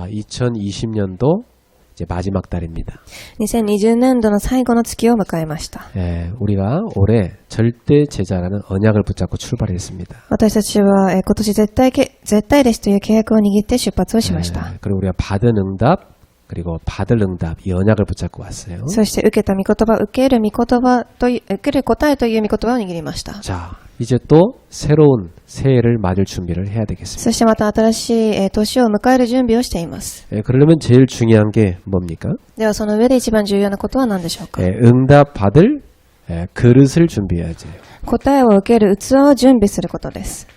2020년도 이제 마지막 달입니다. 2020年度の最後の月を迎えました。 우리가 올해 절대 제자라는 언약을 붙잡고 출발했습니다. 私たちは今年絶対弟子という契約を握って出発をしました。 그리고 우리가 받은 응답 그리고 받을 응답 이 언약을 붙잡고 왔어요. そして受けた御言葉、受ける答えという御言葉を握りました。 자, 이제 또 새로운 새해를 맞을 준비를 해야 되겠습니다. そしてまた新しい年を迎える準備をしています。 그러려면 제일 중요한 게 뭡니까? ではその上で一番重要なことは何でしょうか。 응답 받을 그릇을 준비해야지. 答えを受ける器を準備することです。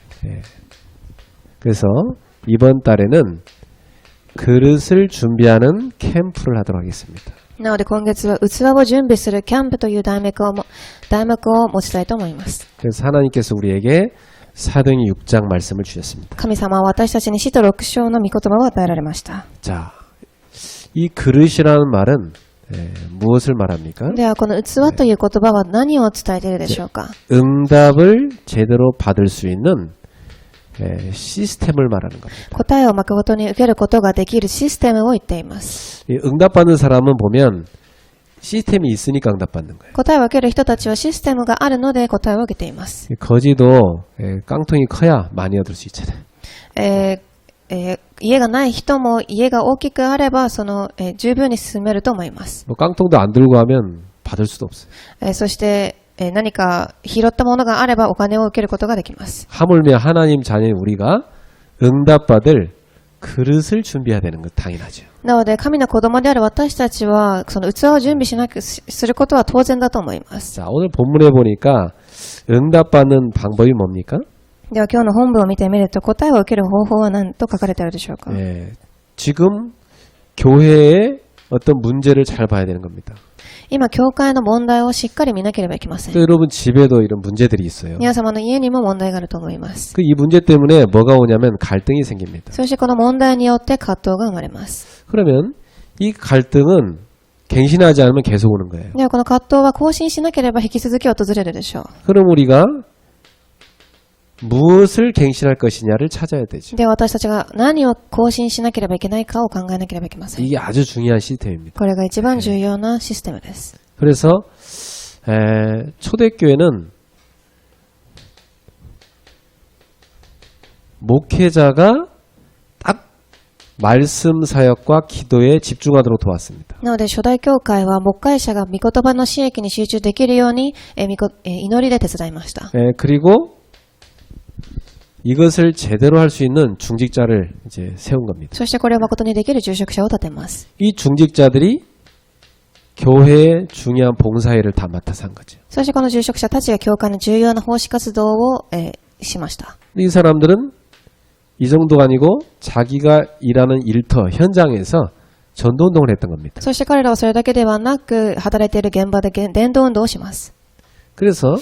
그래서 이번 달에는 그릇을 준비하는 캠프를 하도록 하겠습니다. なので今月は器を準備するキャンプという題目を持ちたいと思います。 그래서 하나님께서 우리에게 사도행전 6장 말씀을 주셨습니다. 神様は私たちに使徒6章の御言葉を与えられました。 자, 이 그릇이라는 말은 무엇을 말합니까? ではこの器という言葉は何を伝えているでしょうか。 응답을 제대로 받을 수 있는 시스템을 말하는 겁니다. 答えを誠に受けることができるシステムを言っています。 응답받는 사람은 보면 시스템이 있으니까 응답받는 거예요. 答えを受ける人たちはシステムがあるので答えを受けています。 거지도 깡통이 커야 많이 얻을 수 있잖아요. 家がない人も家が大きくあれば十分に進めると思います。 깡통도 안 들고 가면 받을 수도 없어요. そして何か拾ったものがあればお金を受けることができます。 하물며 하나님 자녀인 우리가 응답받을 그릇을 준비해야 되는 것 당연하죠. なので神の子供である私たちはその器を準備することは当然だと思います。 자, 오늘 본문에 보니까 응답받는 방법이 뭡니까? では今日の本文を見てみると答えを受ける方法は何と書かれてあるでしょうか。 지금 교회의 어떤 문제를 잘 봐야 되는 겁니다. 今教会の問題をしっかり見なければいけません。 또 여러분 집에도 이런 문제들이 있어요. 皆様の家にも問題があると思います。 이 문제 때문에 뭐가 오냐면 갈등이 생깁니다. そしてこの問題によって葛藤が生まれます。 그러면 이 갈등은 갱신하지 않으면 계속 오는 거예요. ではこの葛藤は更新しなければ引き続き訪れるでしょう。 그럼 우리가 무엇을 갱신할 것이냐를 찾아야 되죠. では私たちが何を更新しなければいけないかを考えなければいけません。 이게 아주 중요한 시스템입니다. これが一番重要なシステムです。 그래서 초대교회는 목회자가 딱 말씀 사역과 기도에 집중하도록 도왔습니다. なので初代教会は牧会者が御言葉の刺激に集中できるように祈りで手伝いました。 그리고 이것을 제대로 할 수 있는 중직자를 이제 세운 겁니다. そしてこれを誠にできる住職者を立てます。 이 중직자들이 교회의 중요한 봉사일을 다 맡아서 한 거죠. そしてこの住職者たちが教会の重要な奉仕活動をしました。 이 사람들은 이 정도가 아니고 자기가 일하는 일터 현장에서 전도운동을 했던 겁니다. そして彼らはそれだけではなく働いている現場で伝道運動をします。 그래서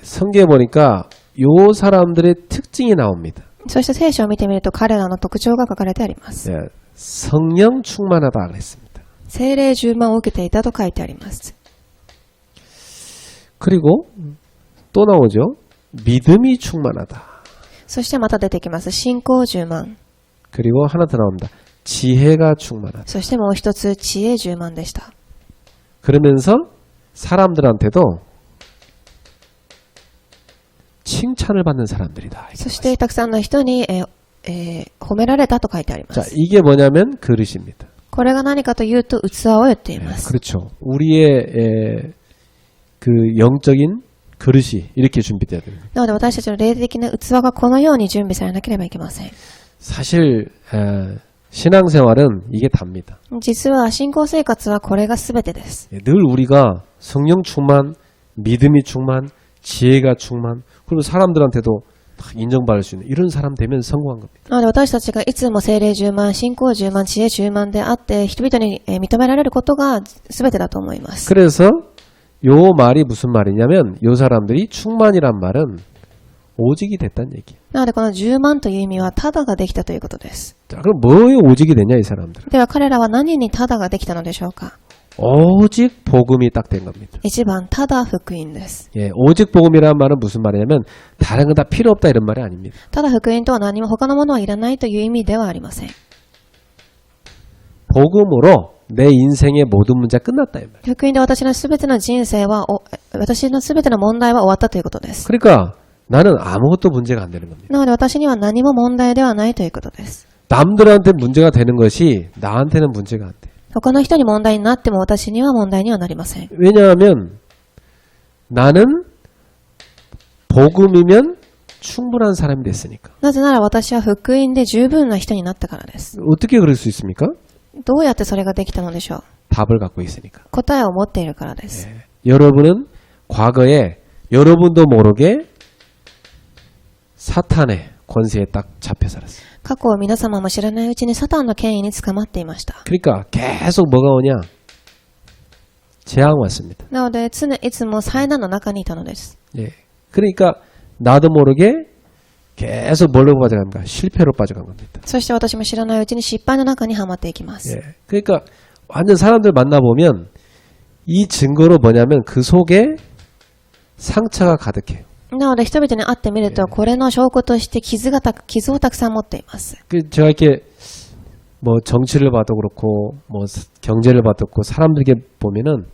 성경에 보니까 요 사람들의 특징이 나옵니다. そして聖書を見てみると彼らの特徴が書かれてあります。 성령 충만하다 그랬습니다. 聖霊充満を受けていたと書いてあります。 그리고 또 나오죠. 믿음이 충만하다. そしてまた出てきます。信仰充満。 그리고 하나 더 나옵니다. 지혜가 충만하다. そしてもう一つ知恵充満でした。 그러면서 사람들한테도 칭찬을 받는 사람들이다. そしてたくさんの人に、褒められたと書いてありま 자, す。 이게 뭐냐면 그릇입니다. これが何かというと器を言っています。 그렇죠. 우리의 그 영적인 그릇이 이렇게 준비돼야 됩니다. なので私たちの霊的な器がこのように準備されなければいけません。 사실 신앙생활은 이게 답니다. 実は信仰生活はこれが全てです。 늘 우리가 성령 충만, 믿음이 충만, 지혜가 충만, 그리고 사람들한테도 인정받을 수 있는 이런 사람 되면 성공한 겁니다. なので私たちがいつも聖霊充満、信仰充満、知恵充満であって人々に認められることが全てだと思います。 그래서 요 말이 무슨 말이냐면 요 사람들이 충만이란 말은 오직이 됐다는 얘기예요. なのでこの10万という意味はただができたということです。 자, 그럼 뭐에 오직이 됐냐 이 사람들은? では彼らは何にただができたのでしょうか。 오직 복음이 딱 된 겁니다. 一番ただ福音です。 예, 오직 복음이라는 말은 무슨 말이냐면 다른 건 다 필요 없다 이런 말이 아닙니다. ただ福音とは何も他のものはいらないという意味ではありません。 복음으로 내 인생의 모든 문제가 끝났다 이 말. 福音で私のすべての人生は、私のすべての問題は終わったということです。 그러니까 나는 아무것도 문제가 안 되는 겁니다. なので私には何も問題ではないということです。 남들한테 문제가 되는 것이 나한테는 문제가 안 돼. 他の人に問題になっても私には問題にはなりません。 왜냐하면 나는 복음이면 충분한 사람이 됐으니까. なぜなら私は福音で十分な人になったからです。 어떻게 그럴 수 있습니까? どうやってそれができたのでしょう。 답을 갖고 있으니까. 答えを持っているからです。 여러분은 과거에 여러분도 모르게 사탄의 권세에 딱 잡혀 살았어요. 過去を皆様も知らないうちにサタンの権威に捕まっていました。 그러니까 계속 뭐가 오냐? 재앙 왔습니다. なのでいつも災難の中にいたのです。 예. 그러니까 나도 모르게 계속 뭘로 빠져갑니까? 실패로 빠져간 겁니다. そして私も知らないうちに失敗の中にはまっていきます。 예. 그러니까 완전 사람들 만나보면 이 증거로 뭐냐면 그 속에 상처가 가득해요. なので人々に会ってみると、これの証拠として傷をたくさん持っています。 그 제가 이렇게 뭐 정치를 봐도 그렇고 뭐 경제를 봐도 그렇고 사람들에게 보면은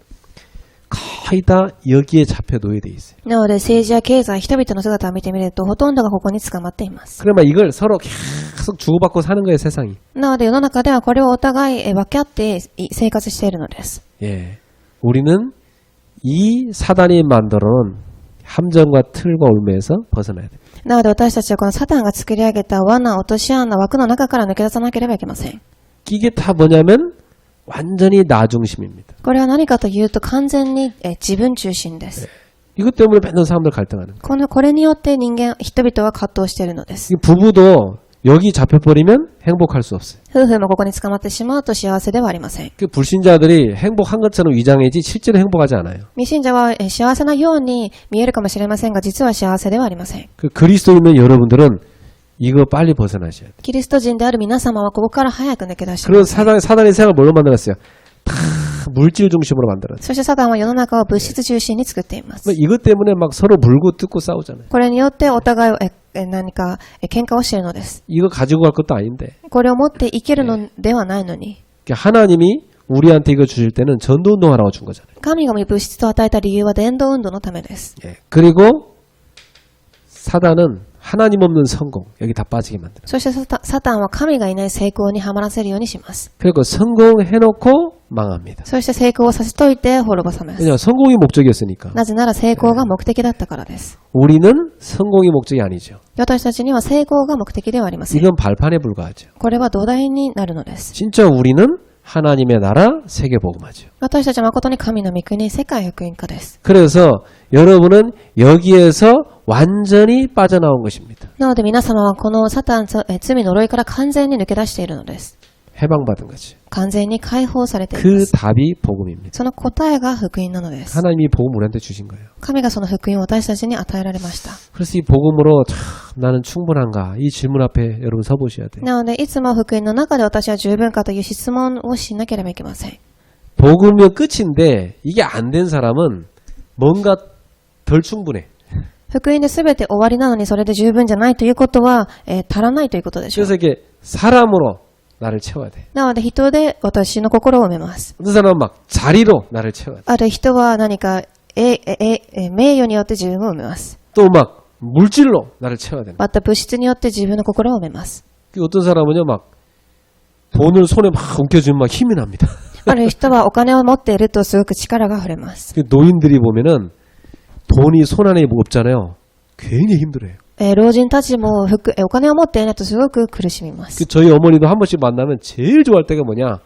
거의 다 여기에 잡혀 놓여 돼 있어요. なので政治や経済、人々の姿を見てみると、ほとんどがここに捕まっています。 그러면 이걸 서로 계속 주고받고 사는 거예요, 세상이. なので世の中ではこれをお互い分け合って生活しているのです。 예. 우리는 이 사단이 만들어놓은 함정과 틀과 올무에서 벗어나야 돼요. なので私たちはこのサタンが作り上げた罠、落とし穴、枠の中から抜け出さなければいけません。 이게 다 뭐냐면 완전히 나 중심입니다. これは何かというと完全に自分中心です。 이것 때문에 맨날 사람들 갈등하는 거예요. これによって人々は葛藤しているのです。 이 부부도 여기 잡혀버리면 행복할 수 없어요. 夫婦もここに捕まってしまうと幸せではありません。 그 불신자들이 행복한 것처럼 위장해지 실제로 행복하지 않아요. 未信者は幸せなように見えるかもしれませんが、実は幸せではありません。 그 그리스도 있는 여러분들은 이거 빨리 벗어나셔야 돼요. キリスト人である皆様はここから早く抜け出してく 그런 ださい。 사단의 생각을 뭘로 만들었어요? 다 물질 중심으로 만들었어요. そしてサタンは世の中を物質中心に作っています。 이것 때문에 막 서로 물고 뜯고 싸우잖아요. これによってお互いを何か喧嘩をしているのです。 이거 가지고 갈 것도 아닌데. これを持っていけるのではないのに。 하나님이 우리한테 이거 주실 때는 전도운동하라고 준 거잖아요. 神が物質と与えた理由は伝道運動のためです。 예. 그리고 사단은 하나님 없는 성공 여기 다 빠지게 만들어요. そしてサタンは神がいない成功にはまらせるようにします。 그리고 성공해놓고 망합니다. そして成功をさせといて滅ぼさます。 왜냐하면 성공이 목적이었으니까. なぜなら成功が目的だったからです。 우리는 성공이 목적이 아니죠. 私たちには成功が目的ではありません。 이건 발판에 불과하죠. これは土台になるのです。 진짜 우리는 하나님의 나라 세계복음화죠. 私たちは誠に神の御国、世界福音家です。 그래서 여러분은 여기에서 완전히 빠져나온 것입니다. なので皆様はこのサタン、罪呪いから完全に抜け出しているのです。 해방받은 거죠. 完全に解放されていま 그 す。 답이 복음입니다. その答えが福音なのです。 하나님이 복음 우리한테 주신 거예요. 神がその福音を私たちに与えられました。 그래서 이 복음으로 참 나는 충분한가? 이 질문 앞에 여러분 서보셔야 돼요. なのでいつも福音の中で私は十分かという質問をしなければいけません。 복음은 끝인데 이게 안 된 사람은 뭔가 덜 충분해. 福音で全て終わりなのにそれで十分じゃないということは、足らないということでしょう。 그래서 이게 사람으로 나를 채워야 돼. なので人で私の心を埋めます。 어떤 사람은 막 자리로 나를 채워야 돼. ある人は何か名誉によって自分を埋めます。 또 막 물질로 나를 채워야 돼. また物質によって自分の心を埋めます。 어떤 사람은요 막 돈을 손에 막 엉켜주면 막 힘이 납니다. ある人はお金を持っているとすごく力が溢れます。 그 노인들이 보면은 돈이 손 안에 없잖아요. 굉장히 힘들어요. 老人たちもお金を持っていないとすごく苦しみます。 그 저희 어머니도 한 번씩 만나면 제일 좋아할 때가 뭐냐?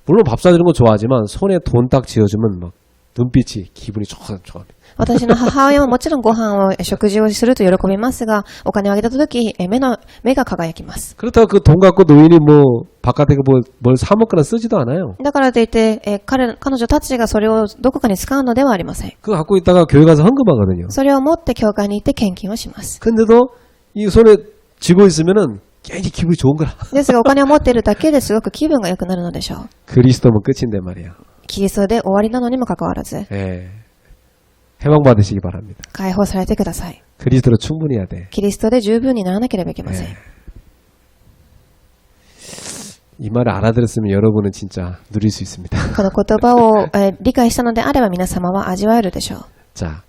물론 밥 사주는 거 좋아하지만 손에 돈 딱 쥐어주면 막 눈빛이 기분이 좋아합니다. 私の母親ももちろんご飯を食事をすると喜びますが、お金をあげたとき目が輝きます。 그렇다고 그 돈 갖고 노인이 뭐 바깥에 뭘 사 먹거나 쓰지도 않아요. だからといって彼女たちがそれをどこかに使うのではありません。 그거 갖고 있다가 교회 가서 헌금하거든요. それを持って教会に行って献金をします。 근데도 이 손에 쥐고 있으면은 괜히 기분이 좋은 거라. ですがお金を持っているだけですごく気分が良くなるのでしょう。 그리스도면 끝인데 말이야. キリストで終わりなのにもかかわらず、 예. 해방 받으시기 바랍니다. 解放されてください。 그리스도로 충분해야 돼. キリストで十分にならなければいけません。이 말을 알아들었으면 여러분은 진짜 누릴 수 있습니다. この言葉を、理解したのであれば皆様は味わえるでしょう。 자,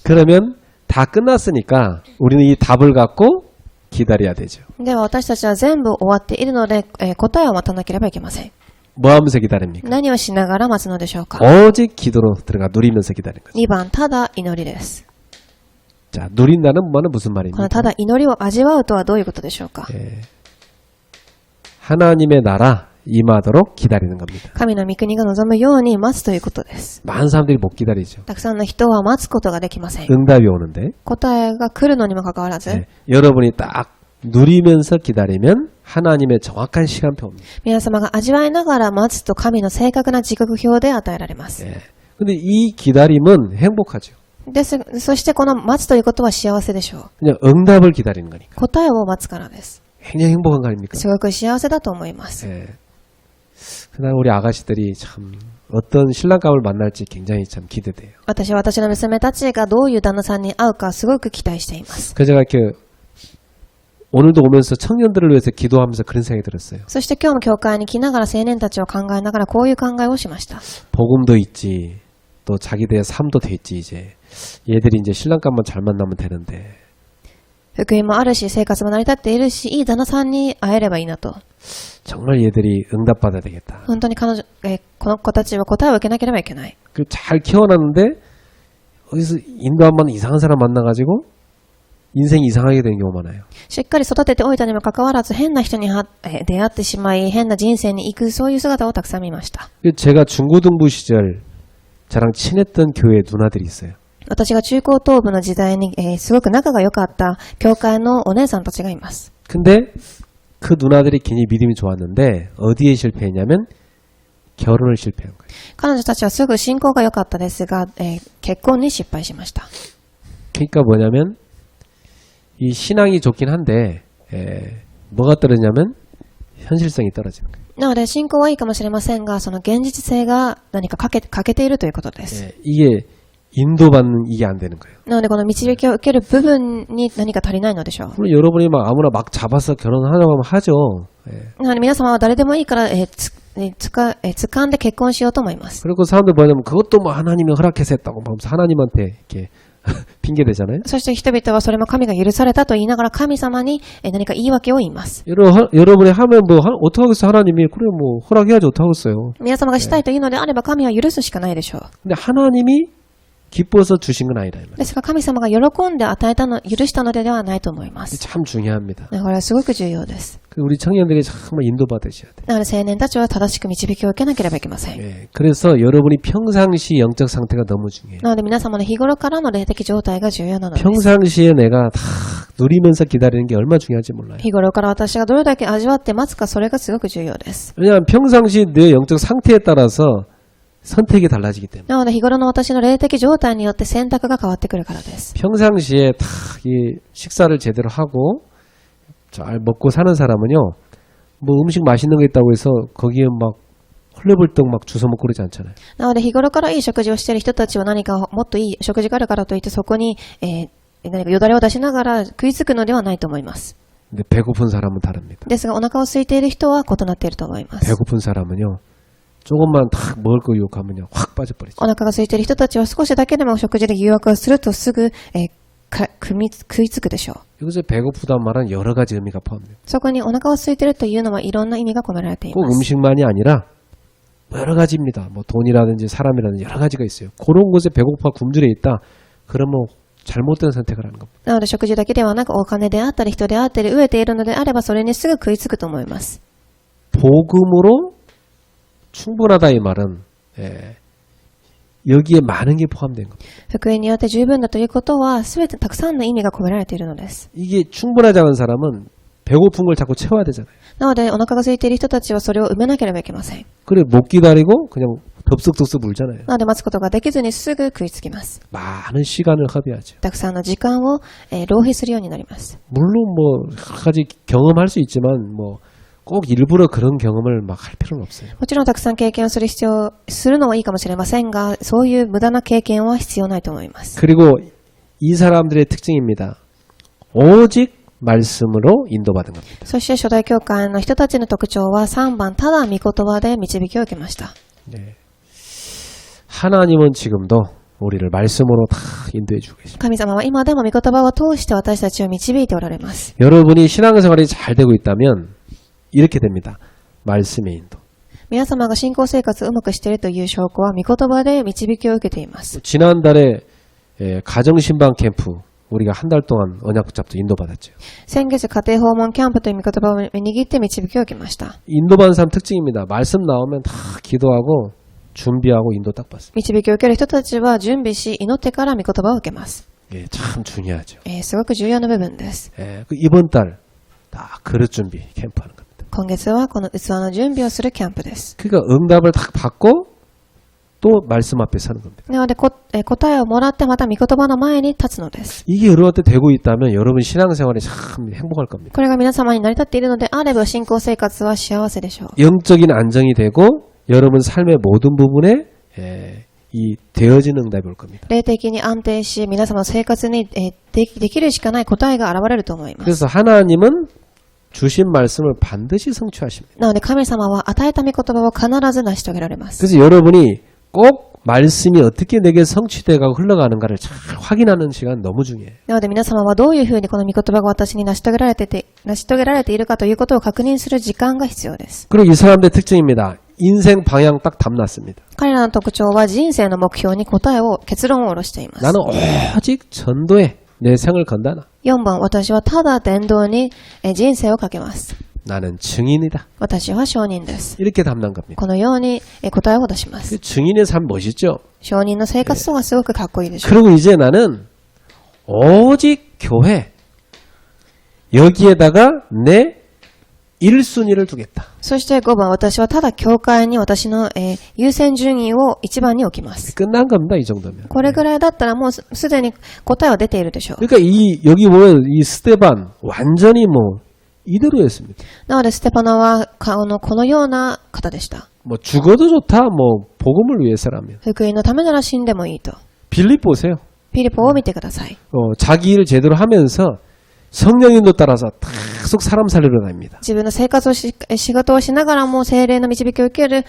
그러면 다 끝났으니까 우리는 이 답을 갖고 기다려야 되죠. では私たちは全部終わっているので、答えを待たなければいけません。 뭐 하면서 기다립니까? 何をしながら待つのでしょうか。 오직 기도로 들어가 누리면서 기다리는 거죠. 2番、ただ祈りです。 자, 누린다는 말은 무슨 この 말입니까? ただ祈りを味わうとはどういうことでしょうか。 예. 하나님의 나라 임하도록 기다리는 겁니다. 神の御国が望むように待つということです。 많은 사람들이 못 기다리죠. たくさんの人は待つことができません。 응답이 오는데 答えが来るのにもかかわらず、 예. 여러분이 딱 누리면서 기다리면 하나님의 정확한 시간표입니다. 皆様が味わいながら待つと神の正確な時刻表で与えられます。 예. 근데 이 기다림은 행복하죠. そしてこの待つということは幸せでしょう。 그냥 응답을 기다리는 거니까. 答えを待つからです。 굉장히 행복한 거 아닙니까? すごく幸せだと思います。 예. 그날 우리 아가씨들이 참 어떤 신랑감을 만날지 굉장히 참 기대돼요. 私は私の娘たちがどういう旦那さんに会うかすごく期待しています。 그래서 제가 이렇게 오늘도 오면서 청년들을 위해서 기도하면서 그런 생각이 들었어요. そして今日も教会に来ながら青年たちを考えながらこういう考えをしました。 복음도 있지, 또 자기들의 삶도 돼 있지. 이제 얘들이 이제 신랑감만 잘 만나면 되는데. 福音もあるし、生活も成り立っているし、いい旦那さんに会えればいいなと。 정말 얘들이 응답받아야 되겠다. 本当にこの子たちは答えを受けなければいけない。 그 잘 키워놨는데 어디서 인도 한 번 이상한 사람 만나가지고 인생이 이상하게 되는 경우 많아요. しっかり育てておいたにもかかわらず変な人に出会ってしまい変な人生に行くそういう姿をたくさん見ました。 제가 중고등부 시절 저랑 친했던 교회 누나들이 있어요. 私が中高等部の時代に、すごく仲が良かった教会のお姉さんたちがいます。 근데 그 누나들이 굉장히 믿음이 좋았는데 어디에 실패했냐면 결혼을 실패한 거예요. 彼女たちはすぐ信仰が良かったですが、結婚に失敗しました。 그러니까 뭐냐면 이 신앙이 좋긴 한데 뭐가 떨어지냐면 현실성이 떨어지는 거예요. なので信仰はいいかもしれませんが、その現実性が何か欠けているということです。 이게 인도받는 이게 안 되는 거예요. なのでこの導きを受ける部分に何か足りないのでしょう。 물론 여러분이 막 아무나 막 잡아서 결혼하자고 하면 하죠. なので皆様は誰でもいいから、掴んで結婚しようと思います。 그리고 사람들 뭐냐면 그것도 뭐 하나님이 허락해서 했다고 하면서 하나님한테 이렇게 핑계 대잖아요. そして人々はそれも神が許されたと言いながら神様に何か言い訳を言います。 여러분이 하면 뭐 어떡하겠어요. 하나님이 그래 뭐 허락해야지 어떡하겠어요. 皆様がしたいというのであれば神は許すしかないでしょう。 근데 하나님이 기뻐서 주신 건 아니다. ですが神様が喜んで与えたの、許したのではないと思います。 참 중요합니다. これはすごく重要です。 우리 청년들이 정말 인도받으셔야 돼요. なので青年たちは正しく導きを受けなければいけません。 그래서 여러분이 평상시 영적 상태가 너무 중요해요. なので皆様の日頃からの霊的状態が重要なのです。 평상시에 내가 다 누리면서 기다리는 게 얼마나 중요한지 몰라요. 日頃から私がどれだけ味わって待つか、それがすごく重要です。 왜냐하면 평상시 내 영적 상태에 따라서 선택이 달라지기 때문에. なので日頃の私の霊的状態によって選択が変わってくるからです。 평상시에 다 이 식사를 제대로 하고 잘 먹고 사는 사람은요, 뭐 음식 맛있는 거 있다고 해서 거기에 막 헐레벌떡 막 주워 먹고 그러지 않잖아요. なので日頃からいい食事をしている人たちは何かもっといい食事があるからといってそこに、何かよだれを出しながら食いつくのではないと思います。 근데 배고픈 사람은 다릅니다. ですがお腹を空いている人は異なっていると思います。 배고픈 사람은요, 조금만 딱 먹을 거 유혹하면요, 확 빠져버리죠. お腹が空いている人たちは少しだけでも食事で誘惑をするとすぐ、食いつくでしょう。 여기서 배고프다는 말은 여러 가지 의미가 포함돼요. そこにお腹を空いているというのはいろんな意味が込められてい 꼭 ます。 음식만이 아니라 뭐 여러 가지입니다. 뭐 돈이라든지 사람이라든지 여러 가지가 있어요. 그런 곳에 배고파 굶주려 있다. 그러면 잘못된 선택을 하는 겁니다. なので食事だけではなくお金であったり人であったり飢えているのであればそれにすぐ食いつくと思います。 복음으로 충분하다 이 말은 여기에 많은 게 포함된 겁니다. 福音によって十分だということは全てたくさんの意味が込められているのです。 이게 충분하지 않은 사람은 배고픈 걸 자꾸 채워야 되잖아요. なのでお腹が空いている人たちはそれを埋めなければいけません。 그래 못 기다리고 그냥 덥석덥석 물잖아요. なので待つことができずにすぐ食いつきます。 많은 시간을 허비하죠. たくさんの時間を、浪費するようになります。 물론 뭐 여러 가지 경험할 수 있지만 뭐 꼭 일부러 그런 경험을 막 할 필요는 없어요. もちろんたくさん経験をするのはいいかもしれませんが、そういう無駄な経験は必要ないと思います。 그리고 이 사람들의 특징입니다. 오직 말씀으로 인도받은 겁니다. そして初代教会の人たちの特徴は3番、ただ御言葉で導きを受けました。 네. 하나님은 지금도 우리를 말씀으로 다 인도해 주고 계십니다. 神様は今でも御言葉を通して私たちを導いておられます。 여러분이 신앙생활이 잘 되고 있다면 이렇게 됩니다. 말씀의 인도. 皆様が信仰生活をうまくしているという証拠は御言葉で導きを受けています。 지난달에 가정신방 캠프 우리가 한 달 동안 언약잡도 인도받았죠. 先月家庭訪問キャンプという御言葉を握って導きを受けました。 인도받은 사람 특징입니다. 말씀 나오면 다 기도하고 준비하고 인도 딱 받습니다. 導きを受ける人たちは準備し祈ってから御言葉を受けます。 예, 참 중요하죠. すごく重要な部分です。 예, 이번 달 딱 그릇 준비 캠프하는 겁니다. 今月はこの器の準備をするキャンプです。 그러니까 응답을 딱 받고 또 말씀 앞에 서는 겁니다. なので答えをもらってまた御言葉の前に立つのです。 이게 여러분한테 되고 있다면 여러분 신앙생활이 참 행복할 겁니다. これが皆様に成り立っているのであれば信仰生活は幸せでしょう。 영적인 안정이 되고 여러분 삶의 모든 부분에 이 되어진 응답이 올 겁니다. 霊的に安定し皆様の生活にできるしかない答えが現れると思います。 그래서 하나님은 주신 말씀을 반드시 성취하십니다. なので神様は与えた御言葉を必ず成し遂げられます。 그래서 여러분이 꼭 말씀이 어떻게 내게 성취되고 흘러가는가를 잘 확인하는 시간 너무 중요해요. なので皆様はどういうふうにこの御言葉が私に成し遂げられているかということを確認する時間が必要です。 그리고 이 사람들의 특징입니다. 인생 방향 딱 담났습니다. 彼らの特徴は人生の目標に結論を下ろしています。 나는 오직 전도에 내 생을 건다나. 4番、私はただ伝道に人生をかけます。 나는 증인이다. 私は証人です。 이렇게 담는 겁니다. このように答えを出します。 증인의 삶 멋있죠? 証人の生活とはすごくかっこいいでしょう。 그리고 이제 나는 오직 교회 여기에다가 내 1순위를 두겠다. そして5番、私はただ教会に私の優先順位を1番に置きます。 끝난 겁니다. 이 정도면. これぐらいだったらもうすでに答えは出ているでしょう。 그러니까 여기 보면 이 스테반 완전히 뭐 이대로였습니다. なのでステパナはこのような方でした。 뭐 죽어도 좋다. 뭐 복음을 위해서라면. 福音のためなら死んでもいいと。 빌립 보세요. ピリポを見てください。 자기 일을 제대로 하면서 성령인도 따라서 계속 사람 살리러 다닙니다. 自分の生活を仕事をしながらも精霊の導きを受ける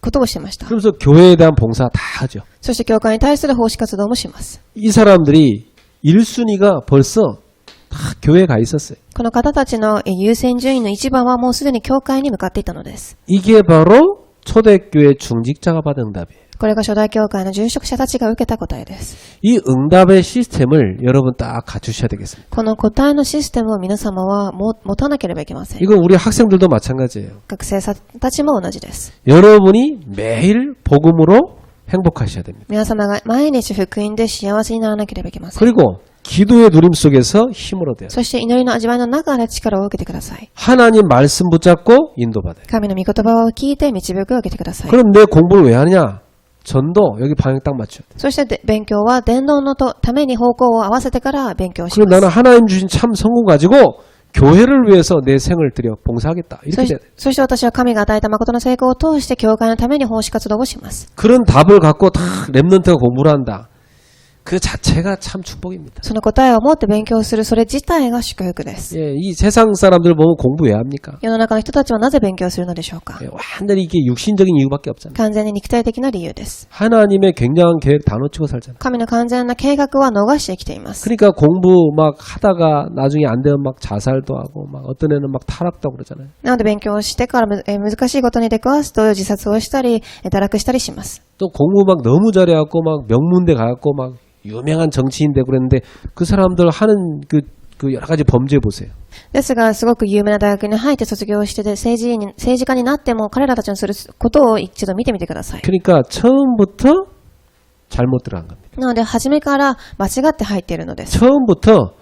ことをしてました。 그러면서 교회에 대한 봉사 다 하죠. そして教会に対する奉仕活動もします。 이 사람들이 1순위가 벌써 다 교회에 가 있었어요. この方たちの優先順位の1番はもうすでに教会に向かっていたのです。 이게 바로 초대교회 중직자가 받은 응답이에요. これが初代教会の住職者たちが受けた答えです。 이 응답의 시스템을 여러분 딱 갖추셔야 되겠습니다. この答えのシステムを皆様は持たなければいけません。 이건 우리 학생들도 마찬가지예요. 学生さんたちも同じです。 여러분이 매일 복음으로 행복하셔야 됩니다. 皆様が毎日福音で幸せにならなければいけません。 그리고 기도의 누림 속에서 힘을 얻어요. そして祈りの味わいの中で力を受けてください。 하나님 말씀 붙잡고 인도받아요. 神の御言葉を聞いて導きを受けてください。 그럼 내 공부를 왜 하느냐? 전도 여기 방향 딱 맞춰야 돼. そして勉強は伝道のために方向を合わせてから勉強し 그럼 ます。 나는 하나님 주신 참 성공 가지고 교회를 위해서 내 생을 들여 봉사하겠다. 이렇게 돼야 돼. そして私は神が与えた誠の成功を通して教会のために奉仕活動をします。 그런 답을 갖고 다 랩런트가 공부를 한다. 그 자체가 참 축복입니다. その答えを持って勉強するそれ自体が祝福です。 예, 이 세상 사람들 보면 공부 왜 합니까? 世の中の人たちはなぜ勉強するのでしょうか。 예, 완전히 이게 육신적인 이유밖에 없잖아요. 完全に肉体的な理由です。 하나님의 굉장한 계획 다 놓치고 살잖아요. 神の完全な計画は逃して生きています。 그러니까 공부 막 하다가 나중에 안 되면 막 자살도 하고 막 어떤 애는 막 타락도 하고 그러잖아요. なので勉強をしてから難しいことに出くわすと自殺をしたり堕落したりします。 또 공부 막 너무 잘해갖고 막 명문대 가갖고 막 유명한 정치인 되고 그랬는데 그 사람들 하는 그 여러 가지 범죄 보세요. ですが、すごく有名な大学に入って卒業して政治家になっても彼らたちのすることを一度見てみてください。 그러니까 처음부터 잘못 들어간 겁니다. なので、初めから間違って入っているのです。 처음부터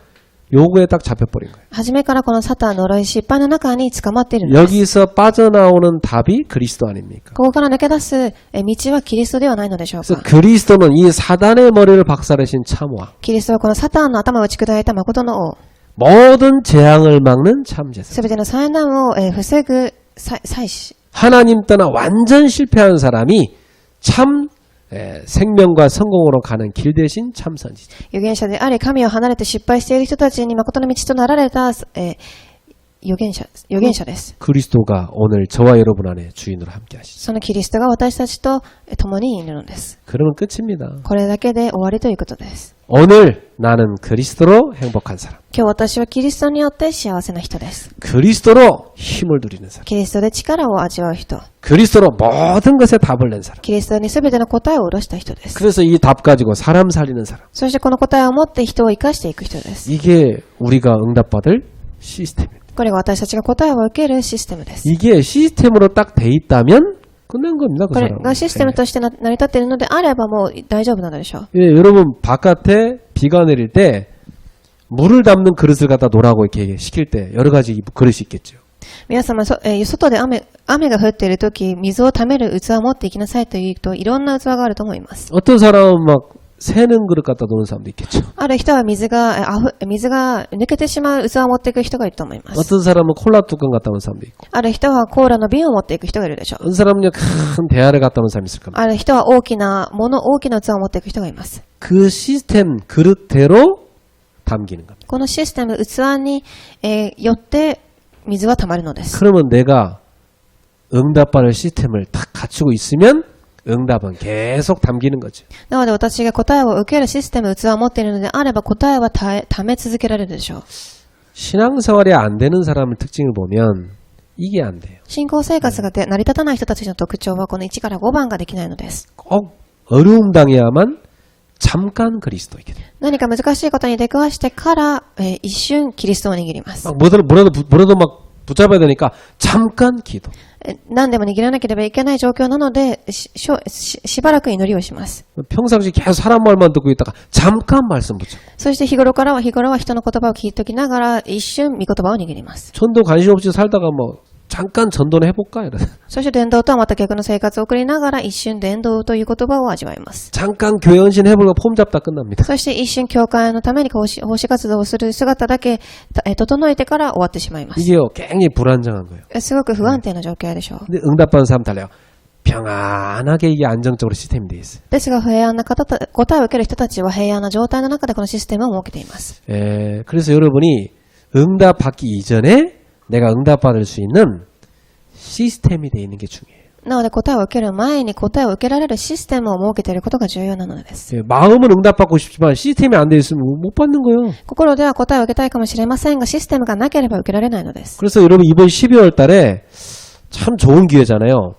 요거에 딱 잡혀버린 거예요. 初めからこのサタン呪い失敗の中に捕まっているのです。 여기서 빠져나오는 답이 그리스도 아닙니까? ここから抜け出す道はキリストではないのでしょう 그래서 か。 그리스도는 이 사단의 머리를 박살내신 참왕, キリストはこのサタンの頭を打ち砕いた誠の王、 모든 재앙을 막는 참제사. すべての災難を防ぐ祭司。 하나님 떠나 완전 실패한 사람이 참 생명과 성공으로 가는 길 대신 참선지자. 預言者であり、神を離れて失敗している人たちに誠の道となられた、預言者です。 그리스도가 오늘 저와 여러분 안에 주인으로 함께 하시죠. そのキリストが私たちと共にいるのです。 그러면 끝입니다. これだけで終わりということです。 오늘 나는 그리스도로 행복한 사람. 今日私はキリストによって幸せな人です。 그리스도로 힘을 누리는 사람. キリストで力を味わう人。 그리스도로 모든 것에 답을 낸 사람. キリストに全ての答えを下ろした人です。 그래서 이 답 가지고 사람 살리는 사람. そしてこの答えを持って人を生かしていく人です。 이게 우리가 응답받을 시스템입니다. これが私たちが答えを受けるシステムです。 이게 시스템으로 딱 돼 있다면 끝난 겁니다. 그 これ 사람. がシステムとして成り立っているのであればもう大丈夫なのでしょう。 예, 여러분 바깥에 비가 내릴 때 물을 담는 그릇을 갖다 놓으라고 이렇게 시킬 때 여러 가지 그릇이 있겠죠. 皆様、外で雨が降っているとき、水を溜める器を持っていきなさいというと、いろんな器があると思います。 어떤 사람은 막 새는 그릇 갖다 놓는 사람도 있겠죠. ある人は水が抜けてしまう器を持っていく人がいると思います。 어떤 사람은 콜라 뚜껑 갖다 놓는 사람도 있고 ある人はコーラの瓶を持っていく人がいるでしょう。 어떤 사람은요 큰 대야를 갖다 놓는 사람이 있을 겁니다. ある人は大きな器を持っていく人がいます。 그 시스템 그릇대로 담기는 겁니다. このシステム、器に、よって水は溜まるのです。 그러면 내가 응답받을 시스템을 딱 갖추고 있으면 응답은 계속 담기는 거죠. なので私が答えを受けるシステム、器を持っているのであれば答えは溜め続けられるでしょう。 신앙생활이 안 되는 사람의 특징을 보면 이게 안 돼요. 信仰生活が成り立たない人たちの特徴はこの1から5番ができないのです。 꼭 어려움 당해야만 잠깐 그리스도이게 돼요. 何か難しいことに出くわしてから、一瞬キリストを握ります。 막 뭐라도 막 붙잡아야 되니까 잠깐 기도. 何でも握らなければいけない状況なので、しばらく祈りをします。 평상시 계속 사람 말만 듣고 있다가 잠깐 말씀 붙잡고. そして日頃は人の言葉を聞いておきながら、一瞬御言葉を握ります。 전도 관심 없이 살다가 뭐 잠깐 전도는 해볼까 이러다. そして伝道とはまた逆の生活を送りながら、一瞬伝道という言葉を味わいます。 잠깐 교회 헌신 해볼까 폼 잡다 끝납니다. そして一瞬教会のために奉仕活動をする姿だけ整えてから終わってしまいます。 이게요 굉장히 불안정한 거예요. すごく不安定な状況でしょう。 근데 응답받은 사람 달라요. 평안하게 이게 안정적으로 시스템이 돼 있어요. ですが平安な答えを受ける人たちは平安な状態の中でこのシステムを設けています。 그래서 여러분이 응답받기 이전에 내가 응답받을 수 있는 시스템이 돼 있는 게 중요해요. なので答えを受ける前に答えを受けられるシステムを設けていることが重要なのです。 마음은 응답받고 싶지만 시스템이 안 돼 있으면 못 받는 거예요. 心では答えを受けたいかもしれませんがシステムがなければ受けられないのです。 그래서 여러분 이번 12월 달에 참 좋은 기회잖아요.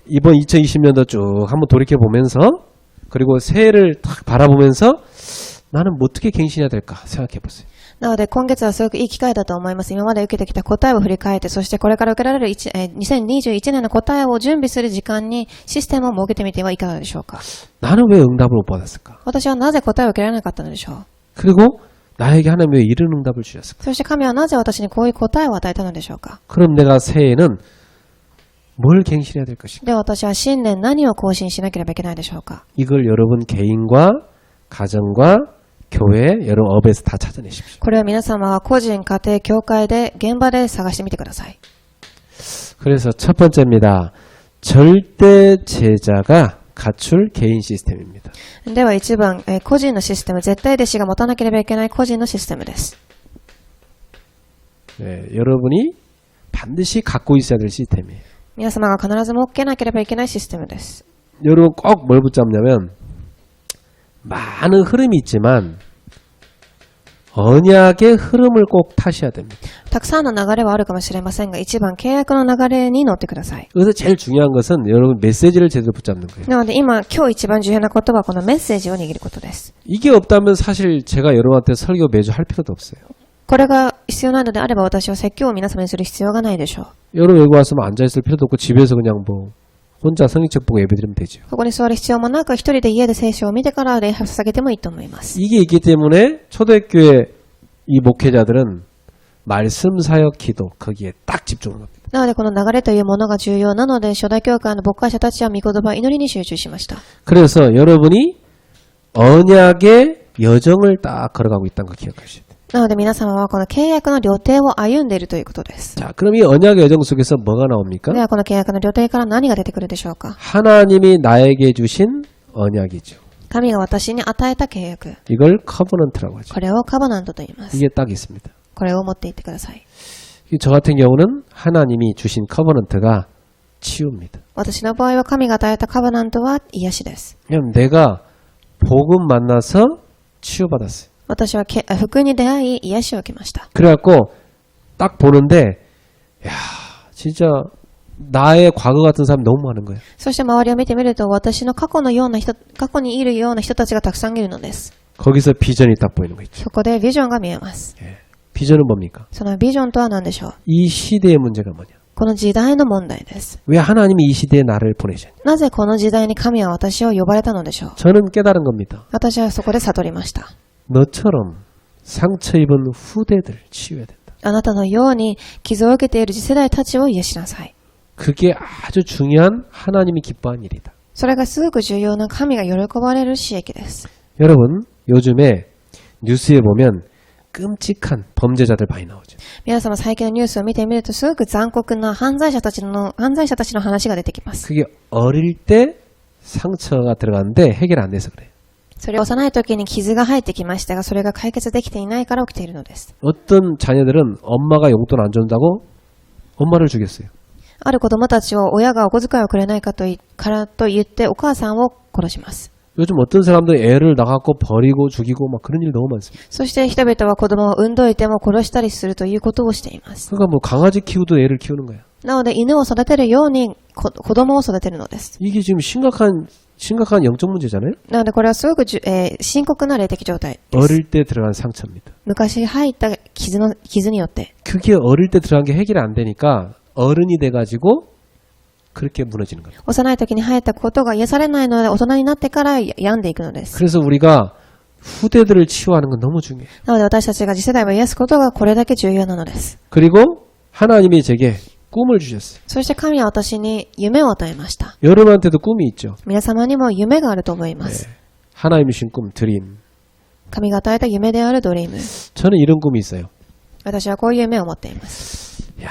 이번 2020년도 쭉 한번 돌이켜 보면서 그리고 새해를 딱 바라보면서 나는 뭐 어떻게 갱신해야 될까 생각해 보세요. なので今月はすごくいい機会だと思います。今まで受けてきた答えを振り返って、そしてこれから受けられる2021年の答えを準備する時間にシステムを設けてみてはいかがでしょうか。 나는 왜 응답을 못 받았을까? 私はなぜ答えを受けられなかったのでしょう。 그리고 나에게 하나님 왜 이런 응답을 주셨을까? そして神はなぜ私にこういう答えを与えたのでしょうか。 그럼 내가 새해에는 뭘 갱신해야 될 것인가? では私は新年何を更新しなければいけないでしょうか。 이걸 여러분 개인과 가정과 교회, 여러 업에서 다 찾아내십시오. これは皆様は個人、家庭、教会で、現場で探してみてください。 그래서 첫 번째입니다. 절대 제자가 갖출 개인 시스템입니다. では1番、個人のシステム、絶対弟子が持たなければいけない個人のシステムです。 여러분이 반드시 갖고 있어야 될 시스템이에요. 皆様が必ず持ってなければいけないシステムです。 여러분 꼭 뭘 붙잡냐면 많은 흐름이 있지만 언약의 흐름을 꼭 타셔야 됩니다. たくさんの流れはあるかもしれませんが、1番、契約の流れに乗ってください。 그래서 제일 중요한 것은 여러분 메시지를 제대로 붙잡는 거예요. なので今日一番重要なことはこのメッセージを握ることです。 이게 없다면 사실 제가 여러분한테 설교 매주 할 필요도 없어요. これが必要なのであれば私は説教を皆様にする必要がないでしょう。 여러분 여기 왔으면 앉아있을 필요도 없고 집에서 그냥 뭐 혼자 성경책 보고 예배드리면 되죠. ここに座る必要もなく、一人で家で聖書を見てから礼拝を捧げてもいいと思います。 이게 있기 때문에 초대교회 이 목회자들은 말씀 사역 기도 거기에 딱 집중을 합니다. なのでこの流れというものが重要なので、初代教会の牧会者たちは御言葉、祈りに集中しました。 그래서 여러분이 언약의 여정을 딱 걸어가고 있다는 거 기억하셔야 돼요. なので皆様はこの契約の旅程を歩んでいるということです。 자, 그럼 이 언약의 여정 속에서 뭐가 나옵니까? ではこの契約の旅程から何が出てくるでしょうか。 하나님이 나에게 주신 언약이죠. 神が私に与えた契約。 이걸 커버넌트라고 하죠. これをカバナントと言います。 이게 딱 있습니다. これを持っていってください。 저 같은 경우는 하나님이 주신 커버넌트가 치유입니다. 私の場合は神が与えたカバナントは癒しです。 그냥 내가 복음 만나서 치유받았어요. 私は福音に出会い癒しを受けました。 그래갖고 딱 보는데 야 진짜 나의 과거 같은 사람이 너무 많은 거예요. そして周りを見てみると私の過去にいるような人たちがたくさんいるのです。 거기서 비전이 딱 보이는 거 있죠. そこでビジョンが見えます。 비전은 뭡니까? そのビジョンとは何でしょう。 이 시대의 문제가 뭐냐? この時代の問題です。 왜 하나님이 이 시대에 나를 보내셨냐? なぜこの時代に神は私を呼ばれたのでしょう。 저는 깨달은 겁니다. 私はそこで悟りました。 너처럼 상처 입은 후대들 치유해야 된다. あなたのように傷を受けている次世代たちを癒しなさい。 그게 아주 중요한 하나님이 기뻐한 일이다. それがすごく重要な神が喜ばれる刺激です。 여러분 요즘에 뉴스에 보면 끔찍한 범죄자들 많이 나오죠. 皆様最近のニュースを見てみるとすごく残酷な犯罪者たちの話が出てきます。 그게 어릴 때 상처가 들어갔는데 해결 안 돼서 그래요. それは幼い時に傷が入ってきましたがそれが解決できていないから起きているのです。 어떤 자녀들은 엄마가 용돈 안 준다고 엄마를 죽였어요. ある子供たちを親がお小遣いをくれないからと言ってお母さんを殺します。 요즘 어떤 사람들은 애를 나가고 버리고 죽이고 막 그런 일 너무 많습니다. そして人々は子供を産んどいても殺したりするということをしています。 그러니까 뭐 강아지 키우듯 애를 키우는 거야. なので犬を育てるように子供を育てるのです。 이게 지금 심각한 영적 문제잖아요. なのでこれはすごく深刻な霊的状態です。 어릴 때 들어간 상처입니다. 昔入った傷によって。 그게 어릴 때 들어간 게 해결이 안 되니까 어른이 돼가지고 그렇게 무너지는 거예요. 幼い時に入ったことが癒されないので大人になってから病んでいくのです。 그래서 우리가 후대들을 치유하는 건 너무 중요해요. なので私たちが次世代を癒すことがこれだけ重要なのです。 그리고 하나님이 제게 꿈을 주셨어요. そして神は私に夢を与えました。 여러분한테도 꿈이 있죠. 皆様にも夢があると思います。 하나님이 주신 꿈, 드림. 神が与えた夢であるドリーム。 저는 이런 꿈이 있어요. 私はこういう夢を持っています。 야,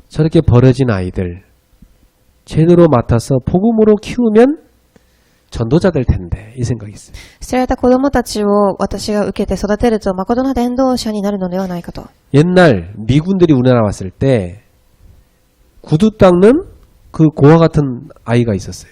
저렇게 버려진 아이들 제대로 맡아서 복음으로 키우면 전도자 될 텐데 이 생각이 있어요. 捨てられた子供たちを私が受けて育てると誠の伝道者になるのではないかと。 옛날 미군들이 우리나라 왔을 때 구두 닦는 그 고아 같은 아이가 있었어요.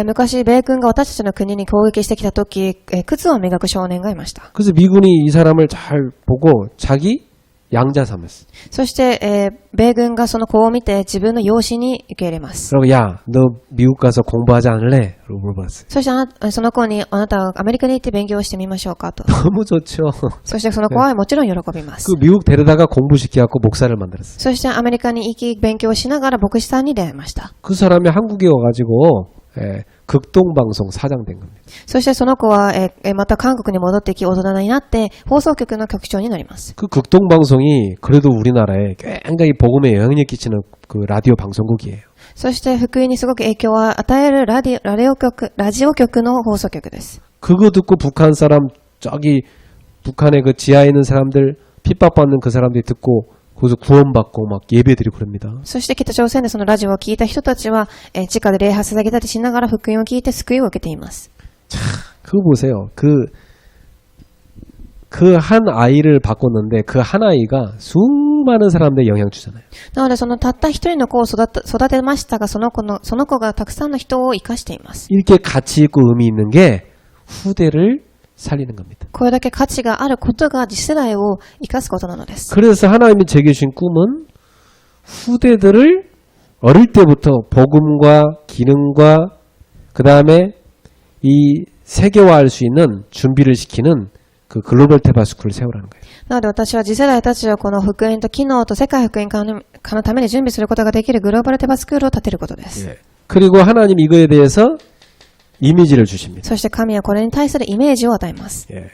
昔米軍が私たちの国に攻撃してきた時、靴を磨く少年がいました。 그래서 미군이 이 사람을 잘 보고 자기 양자 삼았어. そして、米軍がその子を見て自分の養子に受け入れます。 그리고 야, 너 미국 가서 공부하지 않을래? 라고 물어봤어요. そしてその子にあなたはアメリカに行って勉強してみましょうかと。 너무 좋죠. そしてその子はもちろん喜びます。 그 미국 데려다가 공부시켜갖고 목사를 만들었어요. そしてアメリカに行き勉強しながら牧師さんに出会いました。 그 사람이 한국에 와가지고 극동방송 사장 된 겁니다. そしてその子は、また韓国に戻ってき大人になって放送局の局長になります。 그 극동방송이 그래도 우리나라에 굉장히 복음에 영향력 끼치는 그 라디오 방송국이에요. そして福音にすごく影響を与えるラジオ局の放送局です。 그거 듣고 북한 사람 저기 북한의 그 지하에 있는 사람들 핍박받는 그 사람들이 듣고 거기서 구원받고 막 예배드리고 그럽니다. そして北朝鮮でそのラジオを聞いた人たちは、地下で礼拝捧げたりしながら福音を聞いて救いを受けています。 그거 보세요. 그 한 아이를 바꿨는데 그 한 아이가 수많은 사람들의 영향 주잖아요. なのでそのたった一人の子を育てましたがその子がたくさんの人を生かしています。 이렇게 가치 있고 의미 있는 게 후대를 살리는 겁니다. これだけ価値があることが次世代を生かすことなのです。 그래서 하나님이 제게 주신 꿈은 후대들을 어릴 때부터 복음과 기능과 그 다음에 이 세계화할 수 있는 준비를 시키는 그 글로벌 테바스쿨을 세우라는 거예요. なので私は次世代たちをこの福音と機能と世界福音化のために準備することができるグローバルテバスクールを立てることです。 예. 그리고 하나님 이거에 대해서 이미지를 주십니다. そして神はこれに対するイメージを与えます。 예.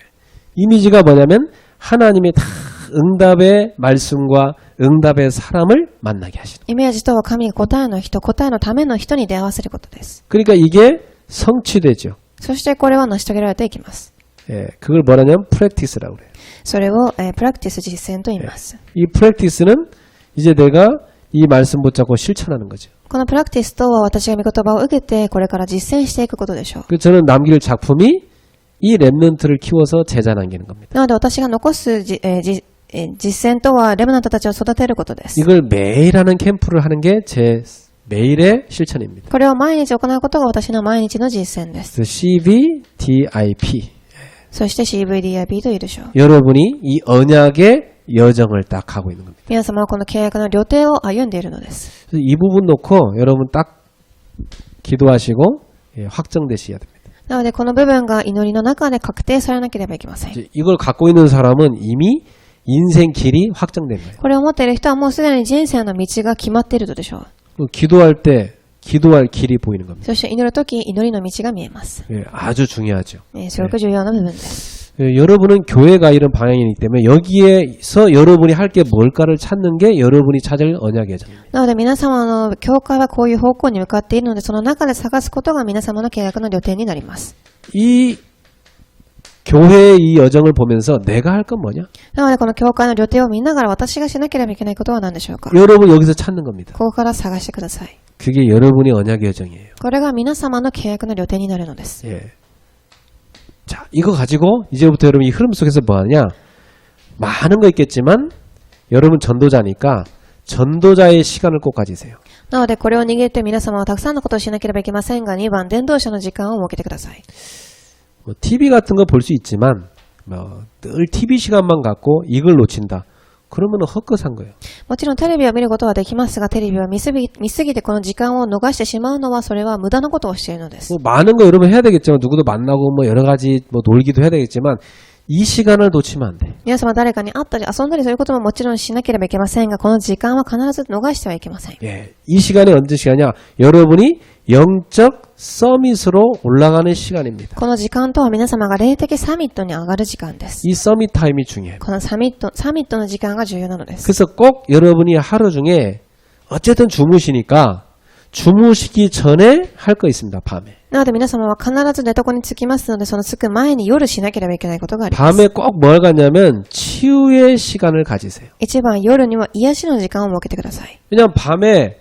이미지가 뭐냐면 하나님의 다 응답의 말씀과 응답의 사람을 만나게 하시는. イメージとは神が答えのための人に出会わせることです。 그러니까 이게 성취되죠. そしてこれは成し遂げられていきます。 예, 그걸 뭐라냐면 프랙티스라고 그래요. それを、プラクティス実践と言います。 이 프랙티스는 이제 내가 이 말씀 붙잡고 실천하는 거죠. このプラクティスとは私が御言葉を受けてこれから実践していくことでしょう。 그 저는 남길 작품이 이 랩넌트를 키워서 제자 남기는 겁니다. なので私が残す実践とはレムナントたちを育てることです。 이걸 매일 하는 캠프를 하는 게 제 매일의 실천입니다. これを毎日行うことが私の毎日の実践です。 그래서 CVDIP. そして CVDIP というでしょう。 여러분이 이 언약의 여정을 딱 가고 있는 겁니다. 皆様はこの契約の旅程を歩んでいるのです。 그래서 이 부분 놓고 여러분 딱 기도하시고 확정되셔야 됩니다. なのでこの部分が祈りの中で確定されなければいけません。 이제 이걸 갖고 있는 사람은 이미 인생 길이 확정된 거예요. これを持っている人はもうすでに人生の道が決まっているのでしょう。 기도할 때 기도할 길이 보이는 겁니다. そして祈るとき祈りの道が見えます。 예, 아주 중요하죠. すごく重要な部分です。 예, 여러분은 교회가 이런 방향이기 때문에 여기에서 여러분이 할 게 뭘까를 찾는 게 여러분이 찾을 언약의 여정입니다. なので皆様の教会はこういう方向に向かっているのでその中で探すことが皆様の契約の旅程になります。 이 교회의 이 여정을 보면서 내가 할 건 뭐냐? なのでこの教会の旅程を見ながら私がしなければいけないことは何でしょうか。 여러분 여기서 찾는 겁니다. ここから探してください。 그게 여러분의 언약의 여정이에요. これが皆様の契約の旅程になるのです。 예. 자, 이거 가지고 이제부터 여러분 이 흐름 속에서 뭐 하냐? 많은 거 있겠지만 여러분 전도자니까 전도자의 시간을 꼭 가지세요. なのでこれを握って皆様はたくさんのことをしなければいけませんが2番伝道者の時間を設けてください。 뭐 TV 같은 거 볼 수 있지만 늘 TV 시간만 갖고 이걸 놓친다. 그러면 헛것한 거예요. もちろんテレビを見ることはできますがテレビを見すぎてこの時間を逃してしまうのはそれは無駄なことをしているのです。 뭐 많은 거 여러분 해야 되겠지만 누구도 만나고 뭐 여러 가지 뭐 놀기도 해야 되겠지만 이 시간을 놓치면 안 돼. 皆様誰かに会ったり遊んだりそういうことももちろんしなければいけませんがこの時間は必ず逃してはいけません。 예, 이 시간이 언제 시간이냐? 여러분이 영적 서밋으로 올라가는 시간입니다. この時間とは皆様が霊的サミットに上がる時間です。 이 서밋 타임이 중요해요. このサミットの時間が重要なのです。 그래서 꼭 여러분이 하루 중에 어쨌든 주무시니까 주무시기 전에 할 거 있습니다. 밤에. なので皆様は必ず寝床につきますのでそのつく前に夜しなければいけないことがあります。 밤에 꼭 뭘 갖냐면 치유의 시간을 가지세요. 一番夜には癒しの時間を設けてください。 왜냐면 밤에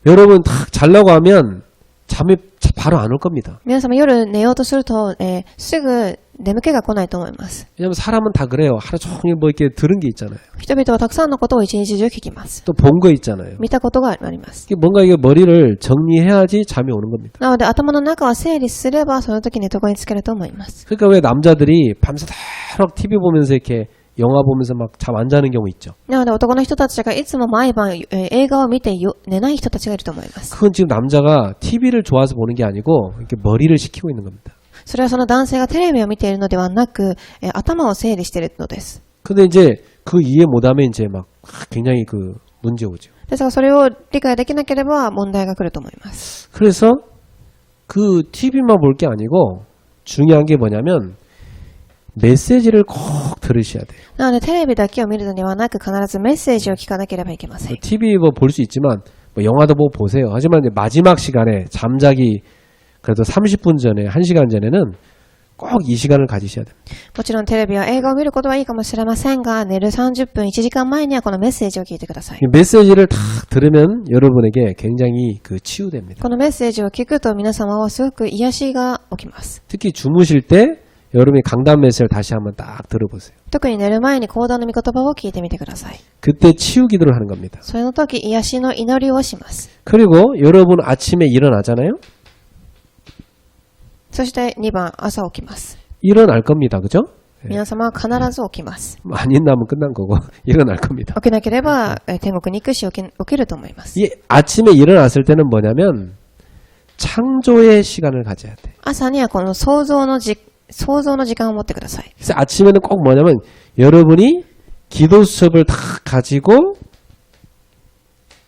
여러분 딱 자려고 하면 잠이 바로 안 올 겁니다. 皆様夜寝ようとすると、すぐ眠気が来ないと思います。 왜냐면 사람은 다 그래요. 하루 종일 뭐 이렇게 들은 게 있잖아요. 人々はたくさんのことを一日中聞きます。 또 본 거 있잖아요. 見たことがあります。 뭔가 이게 머리를 정리해야지 잠이 오는 겁니다. なので頭の中は整理すればその時寝床につけると思います。 그러니까 왜 남자들이 밤새도록 TV 보면서 이렇게 영화 보면서 막 잠 안 자는 경우 있죠. なので男の人たちがいつも毎晩、映画を見て寝ない人たちがいると思います。 그건 지금 남자가 TV를 좋아서 보는 게 아니고 이렇게 머리를 식히고 있는 겁니다. それはその男性がテレビを見ているのではなく、頭を整理しているのです。 근데 이제 그 이해 못하면 이제 막 굉장히 그 문제 오죠. ですがそれを理解できなければ問題が来ると思います。 그래서 그 TV만 볼 게 아니고 중요한 게 뭐냐면 메시지를 꼭 들으셔야 돼요. なのでテレビだけを見るのではなく必ずメッセージを聞かなければいけません。 TV 뭐 볼 수 있지만 뭐 영화도 뭐 보세요. 하지만 이제 마지막 시간에 잠자기 그래도 30분 전에 1시간 전에는 꼭 이 시간을 가지셔야 됩니다. もちろんテレビや映画を見ることはいいかもしれませんが寝る30分1時間前にはこのメッセージを聞いてください。 이 메시지를 딱 들으면 여러분에게 굉장히 그 치유됩니다. このメッセージを聞くと皆様はすごく癒しが起きます。 특히 주무실 때 여러분이 강단 메시지를 다시 한번 딱 들어보세요. 特に寝る前に講談の御言葉を聞いてみてください。 그때 치유 기도를 하는 겁니다. その時癒しの祈りをします。 그리고 여러분 아침에 일어나잖아요. そして2番朝起きます。 일어날 겁니다. 그죠? 皆様は必ず起きます。 안 일어나면 끝난 거고 일어날 겁니다. 起きなければ天国に行くし起きると思います。 이 아침에 일어났을 때는 뭐냐면 창조의 시간을 가져야 돼. 朝にはこの創造の時間を持ってください。 그래서 아침에는 꼭 뭐냐면 여러분이 기도 수첩을 다 가지고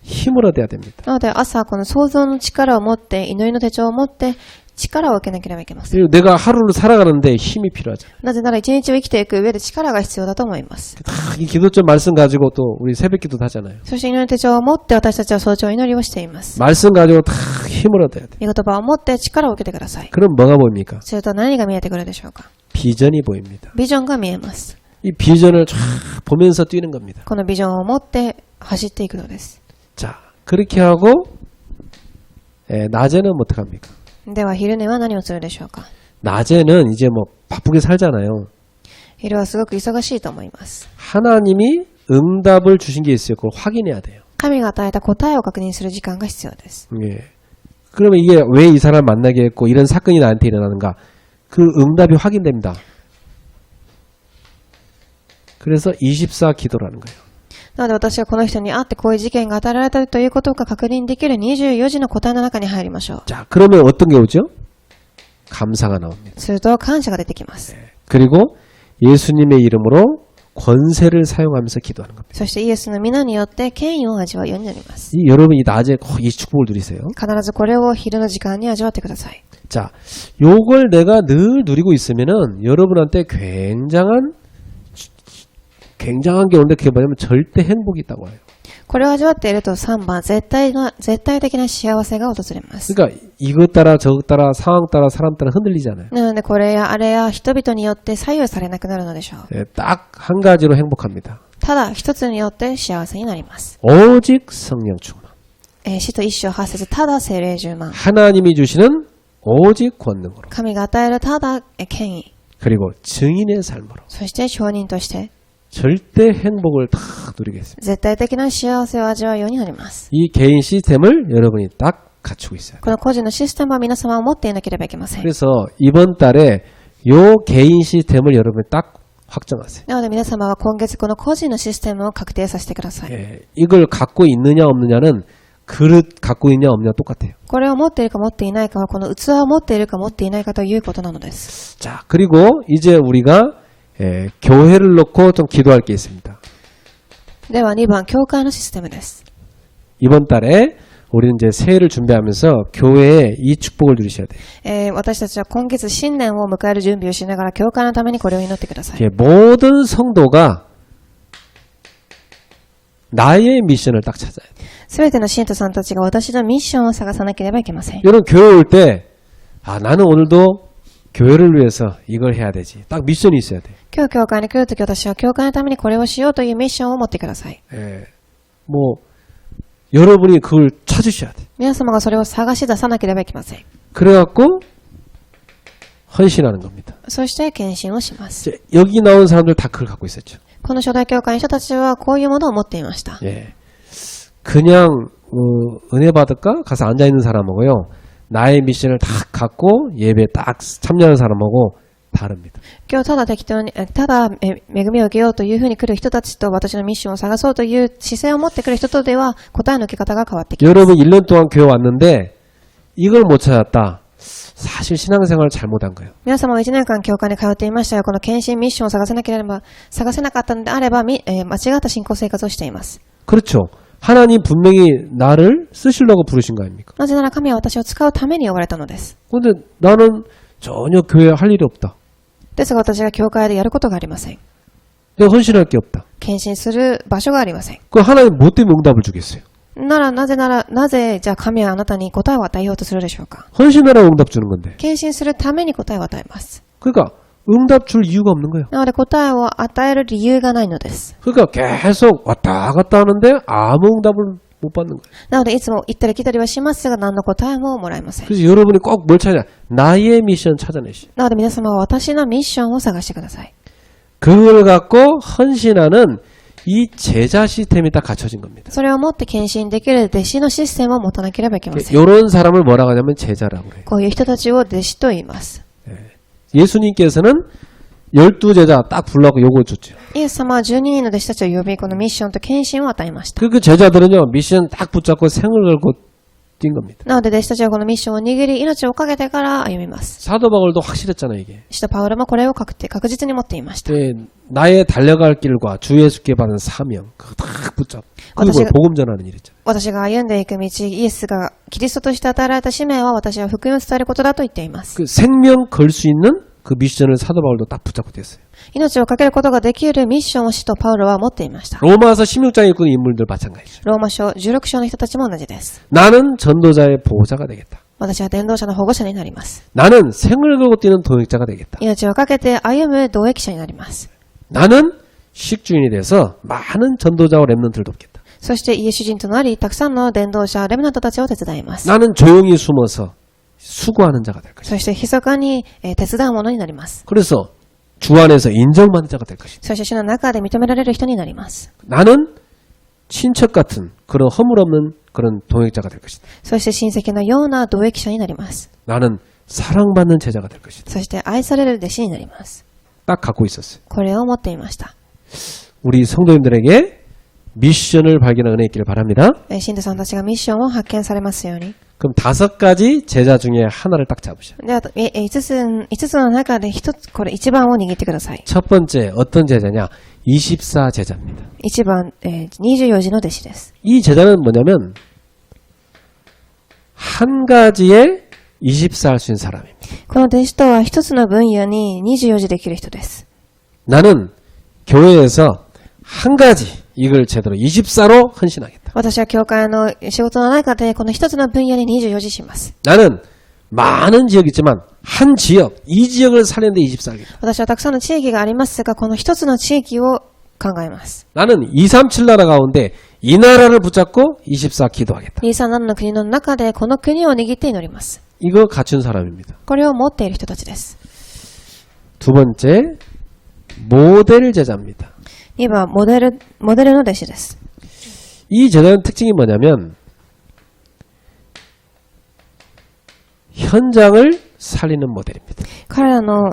힘을 얻어야 됩니다. なので朝この創造の力を持って祈りの手帳を持って力を受けなければいけません。 그리고 내가 하루를 살아가는데 힘이 필요하잖아요. なぜなら一日を生きていく上で力が必要だと思います。 이 기도점 말씀 가지고 또 우리 새벽 기도도 하잖아요. そして祈りの手帳を持って私たちは早朝祈りをしています。 말씀 가지고 다 힘을 얻어야 돼. 御言葉を持って力を受けてください。 그럼 뭐가 보입니까? すると何が見えてくるでしょうか。 비전이 보입니다. ビジョンが見えます。 이 비전을 쫙 보면서 뛰는 겁니다. このビジョンを持って走っていくのです。 자, 그렇게 하고 낮에는 어떡합니까? では昼寝は何をするでしょうか。 낮에는 이제 뭐 바쁘게 살잖아요. 昼はすごく忙しいと思います。 하나님이 응답을 주신 게 있어요. 그걸 확인해야 돼요. 神が与えた答えを確認する時間が必要です。 예. 그러면 이게 왜 이 사람 만나게 했고 이런 사건이 나한테 일어나는가? 그 응답이 확인됩니다. 그래서 24 기도라는 거예요. なので私はこの人に会ってこういう事件が与えられたということが確認できる24時の答えの中に入りましょう。 자, 그러면 어떤 게 오죠? 감사가 나옵니다. すると感謝が出てきます。 그리고 예수님의 이름으로 권세를 사용하면서 기도하는 겁니다. そしてイエスの皆によって権威を味わうようになります。 여러분이 낮에 이 축복을 누리세요. 必ずこれを昼の時間に味わってください。 자, 요걸 내가 늘 누리고 있으면은 여러분한테 굉장한 게 오는데 그게 뭐냐면 절대 행복이 있다고 해요. これを味わっていると3番絶対的な幸せが訪れます。 그러니까 이것 따라 저것 따라 상황 따라 사람 따라 흔들리잖아요. なのでこれやあれや人々によって左右されなくなるのでしょう。 네, 딱 한 가지로 행복합니다. ただ一つによって幸せになります。 오직 성령 충만. 使徒一章八節ただ聖霊充満。 하나님이 주시는 오직 권능으로. 神が与えるただ権威。 그리고 증인의 삶으로. そして証人として 절대 행복을 다 누리겠습니다. 絶対的な幸せを味わうようになります。 이 개인 시스템을 여러분이 딱 갖추고 있어요. この個人のシステムは皆様は持っていなければいけません。 그래서 이번 달에 요 개인 시스템을 여러분이 딱 확정하세요. なので皆様は今月この個人のシステムを確定させてください。 예, 이걸 갖고 있느냐 없느냐는 그릇 갖고 있냐 없느냐 똑같아요. これを持っているか持っていないかはこの器を持っているか持っていないかということなのです。 자, 그리고 이제 우리가 교회를 놓고 좀 기도할 게 있습니다. では2番、教会のシステムです。 이번 달에 우리는 이제 새해를 준비하면서 교회에 이 축복을 누리셔야 돼요. 私たちは今月新年を迎える準備をしながら教会のためにこれを祈ってください。 이게 모든 성도가 나의 미션을 딱 찾아야 돼요. すべての信徒さんたちが私のミッションを探さなければいけません。 여러분 교회 올 때 나는 오늘도 교회를 위해서 이걸 해야 되지. 딱 미션이 있어야 돼. 今日教会に来るとき私は教会のためにこれをしようというミッションを持ってください。 예, 뭐 여러분이 그걸 찾으셔야 돼. 皆様がそれを探し出さなければいけません。 그래갖고 헌신하는 겁니다. そして献身をします。 이제 여기 나온 사람들 다 그걸 갖고 있었죠. この初代教会の人たちはこういうものを持っていました。 예, 그냥 은혜 받을까 가서 앉아 있는 사람하고요. 나의 미션을 다 갖고 예배 딱 참여하는 사람하고 다릅니다. 今日ただ適当に、ただ恵みを受けようというふうに来る人たちと私のミッションを探そうという姿勢を持ってくる人とでは答えの受け方が変わってきます。 여러분 1년 동안 교회 왔는데 이걸 못 찾았다. 사실 신앙생활을 잘못한 거예요. 皆様は1年間教会に通っていましたが、この献身ミッションを探せなければ、探せなかったのであれば、間違った信仰生活をしています。 그렇죠. 하나님 분명히 나를 쓰시려고 부르신 거 아닙니까? なぜなら神は私を使うために呼ばれたのです。 근데 나는 전혀 교회에 할 일이 없다. ですが私が教会でやることがありません。 내가 헌신할 게 없다. 献身する場所がありません。 그 하나님 뭐 때문에 응답을 주겠어요? なぜじゃあ神はあなたに答えを与えようとするでしょうか。 헌신하라고 응답 주는 건데. 献身するために答えを与えます。 그러니까 응답 줄 이유가 없는 거예요. なので答えを与える理由がないのです。 그러니까 계속 왔다 갔다 하는데 아무 응답을 못 받는 거예요. なのでいつも行ったり来たりはしますが何の答えももらえません。 그래서 여러분이 꼭 뭘 찾냐? 나의 미션 찾아내시. なので皆様は私のミッションを探してください。 그걸 갖고 헌신하는 이 제자 시스템이 다 갖춰진 겁니다. それをもって献身できる弟子のシステムを持たなければいけません。 이런 사람을 뭐라고 하냐면 제자라고 그래요. こういう人たちを弟子と言います。 예수님께서는 12제자 딱 불러고 요거 줬죠. イエス様は12人の弟子たちを呼び、このミッションと献身を与えました。 그 제자들은요 미션 딱 붙잡고 생을 걸고 뛴 겁니다. なので弟子たちはこのミッションを握り、命をかけてから歩みます。 사도 바울도 확실했잖아요 이게. 使徒パウロもこれを確実に持っていました。 나의 달려갈 길과 주 예수께 받은 사명 그거 딱 붙잡고 그리고 복음 전하는 일 있잖아요. 私が歩んでいく道、イエスがキリストとして与えられた使命は私は福音を伝えることだと言っています。 그 생명 걸 수 있는 그 미션을 사도 바울도 딱 붙잡고 됐어요. 命をかけることができるミッションを使徒パウロは持っていました。 로마서 16장에 있는 인물들 마찬가지죠. ローマ書16章の人たちも同じです。 나는 전도자의 보호자가 되겠다. 私は伝道者の保護者になります。 나는 생을 걸고 뛰는 동역자가 되겠다. 命をかけて歩む同益者になります。 나는 식주인이 돼서 많은 전도자와 랩런트를 돕겠다. そして家主人となり、たくさんの伝道者、レムナントたちを手伝います。 나는 조용히 숨어서 수고하는 자가 될 것이다. そして密かに手伝う者になります。 그래서 주 안에서 인정받는 자가 될 것이다. そして主の中で認められる人になります。 나는 친척 같은 그런 허물 없는 그런 동역자가 될 것이다. そして親戚のような同益者になります。 나는 사랑받는 제자가 될 것이다. そして愛される弟子になります。 딱 갖고 있었어요. これを持っていました。 우리 성도님들에게 미션을 발견하는 은혜 있기를 바랍니다. 信徒さんたちがミッションを発見されますように。 그럼 5가지 제자 중에 하나를 딱 잡으셔. で、あと、5つの中で1つ、これ1番を握ってください。 첫 번째 어떤 제자냐? 24 제자입니다. 1番、24時の弟子です。 이 제자는 뭐냐면 한 가지에 24 할 수 있는 사람입니다. この弟子とは1つの分野に24時できる人です。 나는 교회에서 한 가지 이걸 제대로 24로 헌신하겠다. 私は教会の仕事の中でこの1つの分野に24時します。 나는 많은 지역이 있지만 한 지역, 이 지역을 살리는데 24하겠다. 私はたくさんの地域がありますが、この1つの地域を考えます。 나는 237 나라 가운데 이 나라를 붙잡고 24 기도하겠다. 237の国の中でこの国を握って祈ります。 이거 갖춘 사람입니다. これを持っている人たちです。 두 번째, 모델 제자입니다. 2番、モデルの弟子です。 이 제자의 특징이 뭐냐면 현장을 살리는 모델입니다. 彼らの、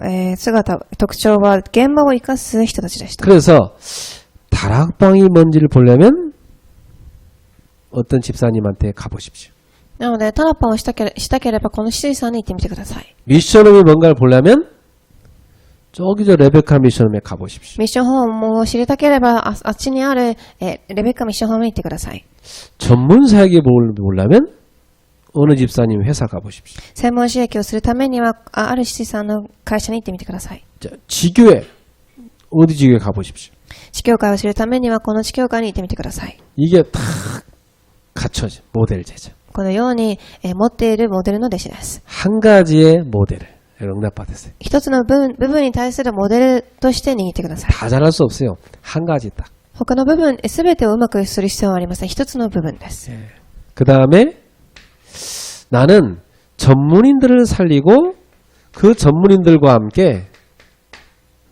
特徴は現場を生かす人たちでした。 그래서 다락방이 뭔지를 보려면 어떤 집사님한테 가보십시오. なので、タラパンをしたければこのシーさんに行ってみてください。 미션홈이 뭔가를 보려면 저기 저 레베카 미션홈에 가보십시오. ミッションホームを知りたければ、あっちにある、レベッカミッションホームに行ってください。 전문 사역에 보려면 어느 집사님 회사 가보십시오. 専門刺激をするためには、あるシーさんの会社に行ってみてください。 자, 지교회 어디 지교회 가보십시오. 地教会を知るためには、この地教会に行ってみてください。 이게 다 갖춰진 모델 제자. このように、持っているモデルの弟子です。 한 가지의 모델을 응답받으세요. 一つの部分に対するモデルとして握ってください。 다 잘할 수 없어요. 한 가지 딱. 他の部分、すべてをうまくする必要はありません。一つの部分です。 그 다음에 나는 전문인들을 살리고 그 전문인들과 함께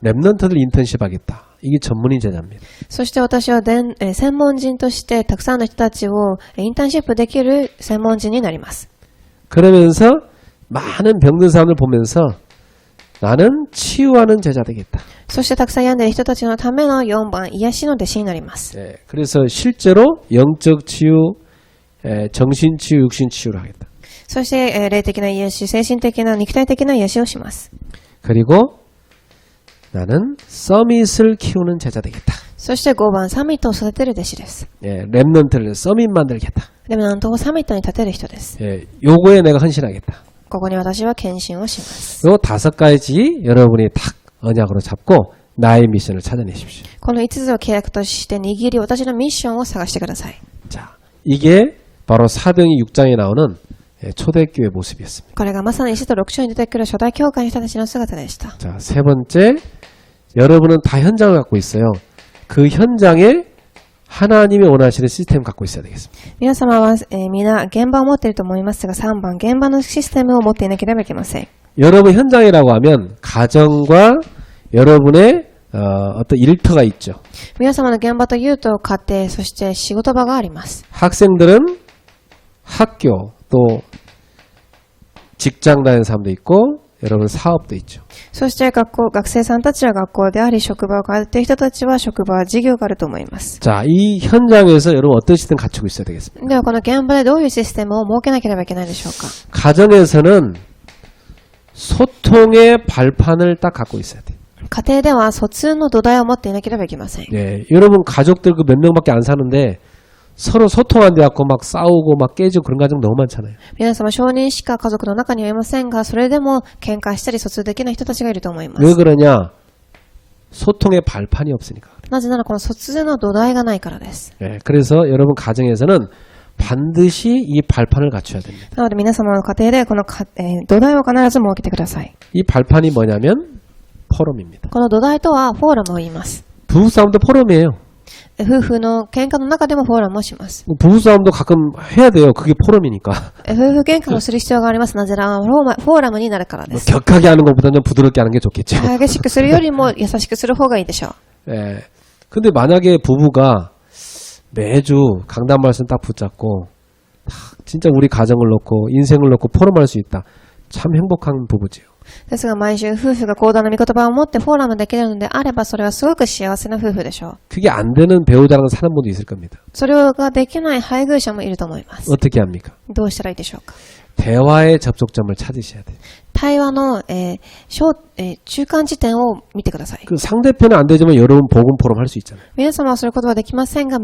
랩런트들 인턴십 하겠다. 이게 전문인 제자입니다. そして私は専門人としてたくさんの人たちをインターンシップできる専門人になります。 그러면서 많은 병든 사람을 보면서 나는 치유하는 제자 되겠다. そしてたくさん病んでいる人たちのための4番、癒しの弟子になります。 그래서 실제로 영적 치유, 정신 치유, 육신 치유를 하겠다. そして、霊的な癒し、精神的な、肉体的な癒しをします。 그리고 나는 서밋을 키우는 제자 되겠다. そして5番、サミットを育てる弟子です。 랩런트를 서밋 만들겠다. レムナントをサミットに立てる人です。 요거에 내가 헌신하겠다. ここに私は献身をします。 요 5가지 여러분이 딱 언약으로 잡고 나의 미션을 찾아내십시오. この5つを契約として握り、私のミッションを探してください。 자, 이게 바로 사도행전 6장에 나오는 초대교회 모습이었습니다. これがまさに使徒6章に出てくる初代教会の人たちの姿でした。 자, 세 번째, 여러분은 다 현장을 갖고 있어요. 그 현장에 하나님이 원하시는 시스템 갖고 있어야 되겠습니다. 皆様は、皆現場を持っていると思いますが、3番、現場のシステムを持っていなければいけません。 여러분 현장이라고 하면 가정과 여러분의 어떤 일터가 있죠. 皆様の現場というと家庭、そして仕事場があります。 학생들은 학교 또 직장 다니는 사람도 있고 여러분 사업도 있죠. そして学生さんたちは学校であり、職場を通っている人たちは職場、事業があると思います。 자, 이 현장에서 여러분 어떤 시스템 갖추고 있어야 되겠습니까? ではこの現場でどういうシステムを設けなければいけないでしょうか。 가정에서는 소통의 발판을 딱 갖고 있어야 돼요. 家庭では疎通の土台を持っていなければいけません。 예, 여러분 가족들 그 몇 명밖에 안 사는데 서로 소통 안 돼갖고 막 싸우고 막 깨지고 그런 가정 너무 많잖아요. 皆様、承認しか家族の中にはいませんが、それでも喧嘩したり疎通できない人たちがいると思いま 왜 す。 그러냐? 소통의 발판이 없으니까. なぜならこの疎通の土台がないからです。 예, 그래서 여러분 가정에서는 반드시 이 발판을 갖춰야 됩니다. なので皆様の家庭でこの土台を必ず設けてください。 이 발판이 뭐냐면 포럼입니다. この土台とはフォーラムを言います。 부부싸움도 포럼이에요. 夫婦の喧嘩の中でもフォーラムをします。 부부싸움도 가끔 해야 돼요. 그게 포럼이니까. 夫婦喧嘩もする必要があります。なぜならフォーラムになるからで 뭐 す。 격하게 하는 것보다는 부드럽게 하는 게 좋겠죠. 激しくするよりも優しくする方がいいでしょう。 예. 근데 만약에 부부가 매주 강단 말씀 딱 붙잡고 진짜 우리 가정을 놓고 인생을 놓고 포럼할 수 있다. 참 행복한 부부지요. ですが毎週夫婦が講談の御言葉を持ってフォーラムできるのであればそれはすごく幸せな夫婦でしょう。 그게 안 되는 배우자랑 사는 분도 있을 겁니다. それができない配偶者もいると思います。 어떻게 합니까? どうしたらいいでしょうか。 대화의 접촉점을 찾으셔야 돼요. 対話の、中間地点を見てください。 그 상대편은 안 되지만 여러분 복음 포럼 할 수 있잖아요. 皆様はすることはできませんが、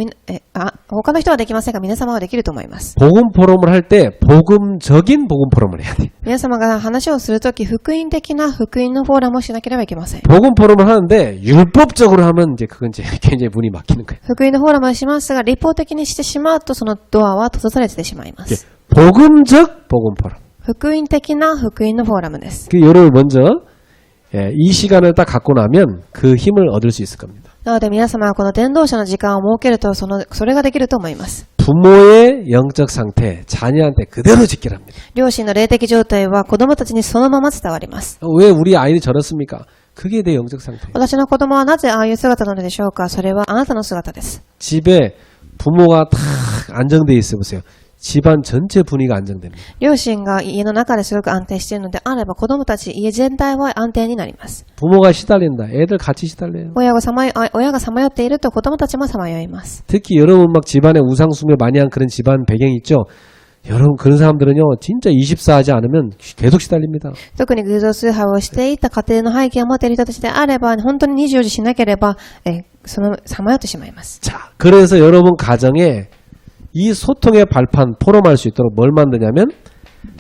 他の人はできませんが、皆様はできると思います。 복음 포럼을 할 때 복음적인 복음 포럼을 해야 돼요. 皆様が話をするとき、福音的な福音のフォーラムをしなければいけません。 복음 포럼을 하는데 율법적으로 하면 이제 그건 이제 굉장히 문이 막히는 거예요. 福音のフォーラムをしますが、立法的にしてしまうと、そのドアは閉ざされてしまいます。 복음적 복음 포럼. 福音的な福音のフォーラムです。 그 여러분 먼저 이 시간을 딱 갖고 나면 그 힘을 얻을 수 있을 겁니다. なので皆様はこの伝道者の時間を設けると、それができると思います。 부모의 영적 상태 자녀한테 그대로 지키랍니다. 両親の霊的状態は子供たちにそのまま伝わります。 왜 우리 아이들이 저렇습니까? 그게 내 영적 상태예요. 私の子供はなぜああいう姿なのでしょうか。それはあなたの姿です。 집에 부모가 다 안정돼 있어 보세요. 집안 전체 분위기가 안정됩니다. 両親が家の中ですごく安定しているのであれば、子供たち、家全体は安定になります。 부모가 시달린다. 애들 같이 시달려요. 親がさまよっていると子供たちもさまよいます。 특히 여러분 막 집안에 우상숭배 많이 한 그런 집안 배경 있죠? 여러분 그런 사람들은요 진짜 24 하지 않으면 계속 시달립니다. 特に偶像崇拝をしていた家庭の背景を持っている人たちであれば、本当に24時しなければ、さまよってしまいます。 자, 그래서 여러분 가정에 이 소통의 발판 포럼할 수 있도록 뭘 만드냐면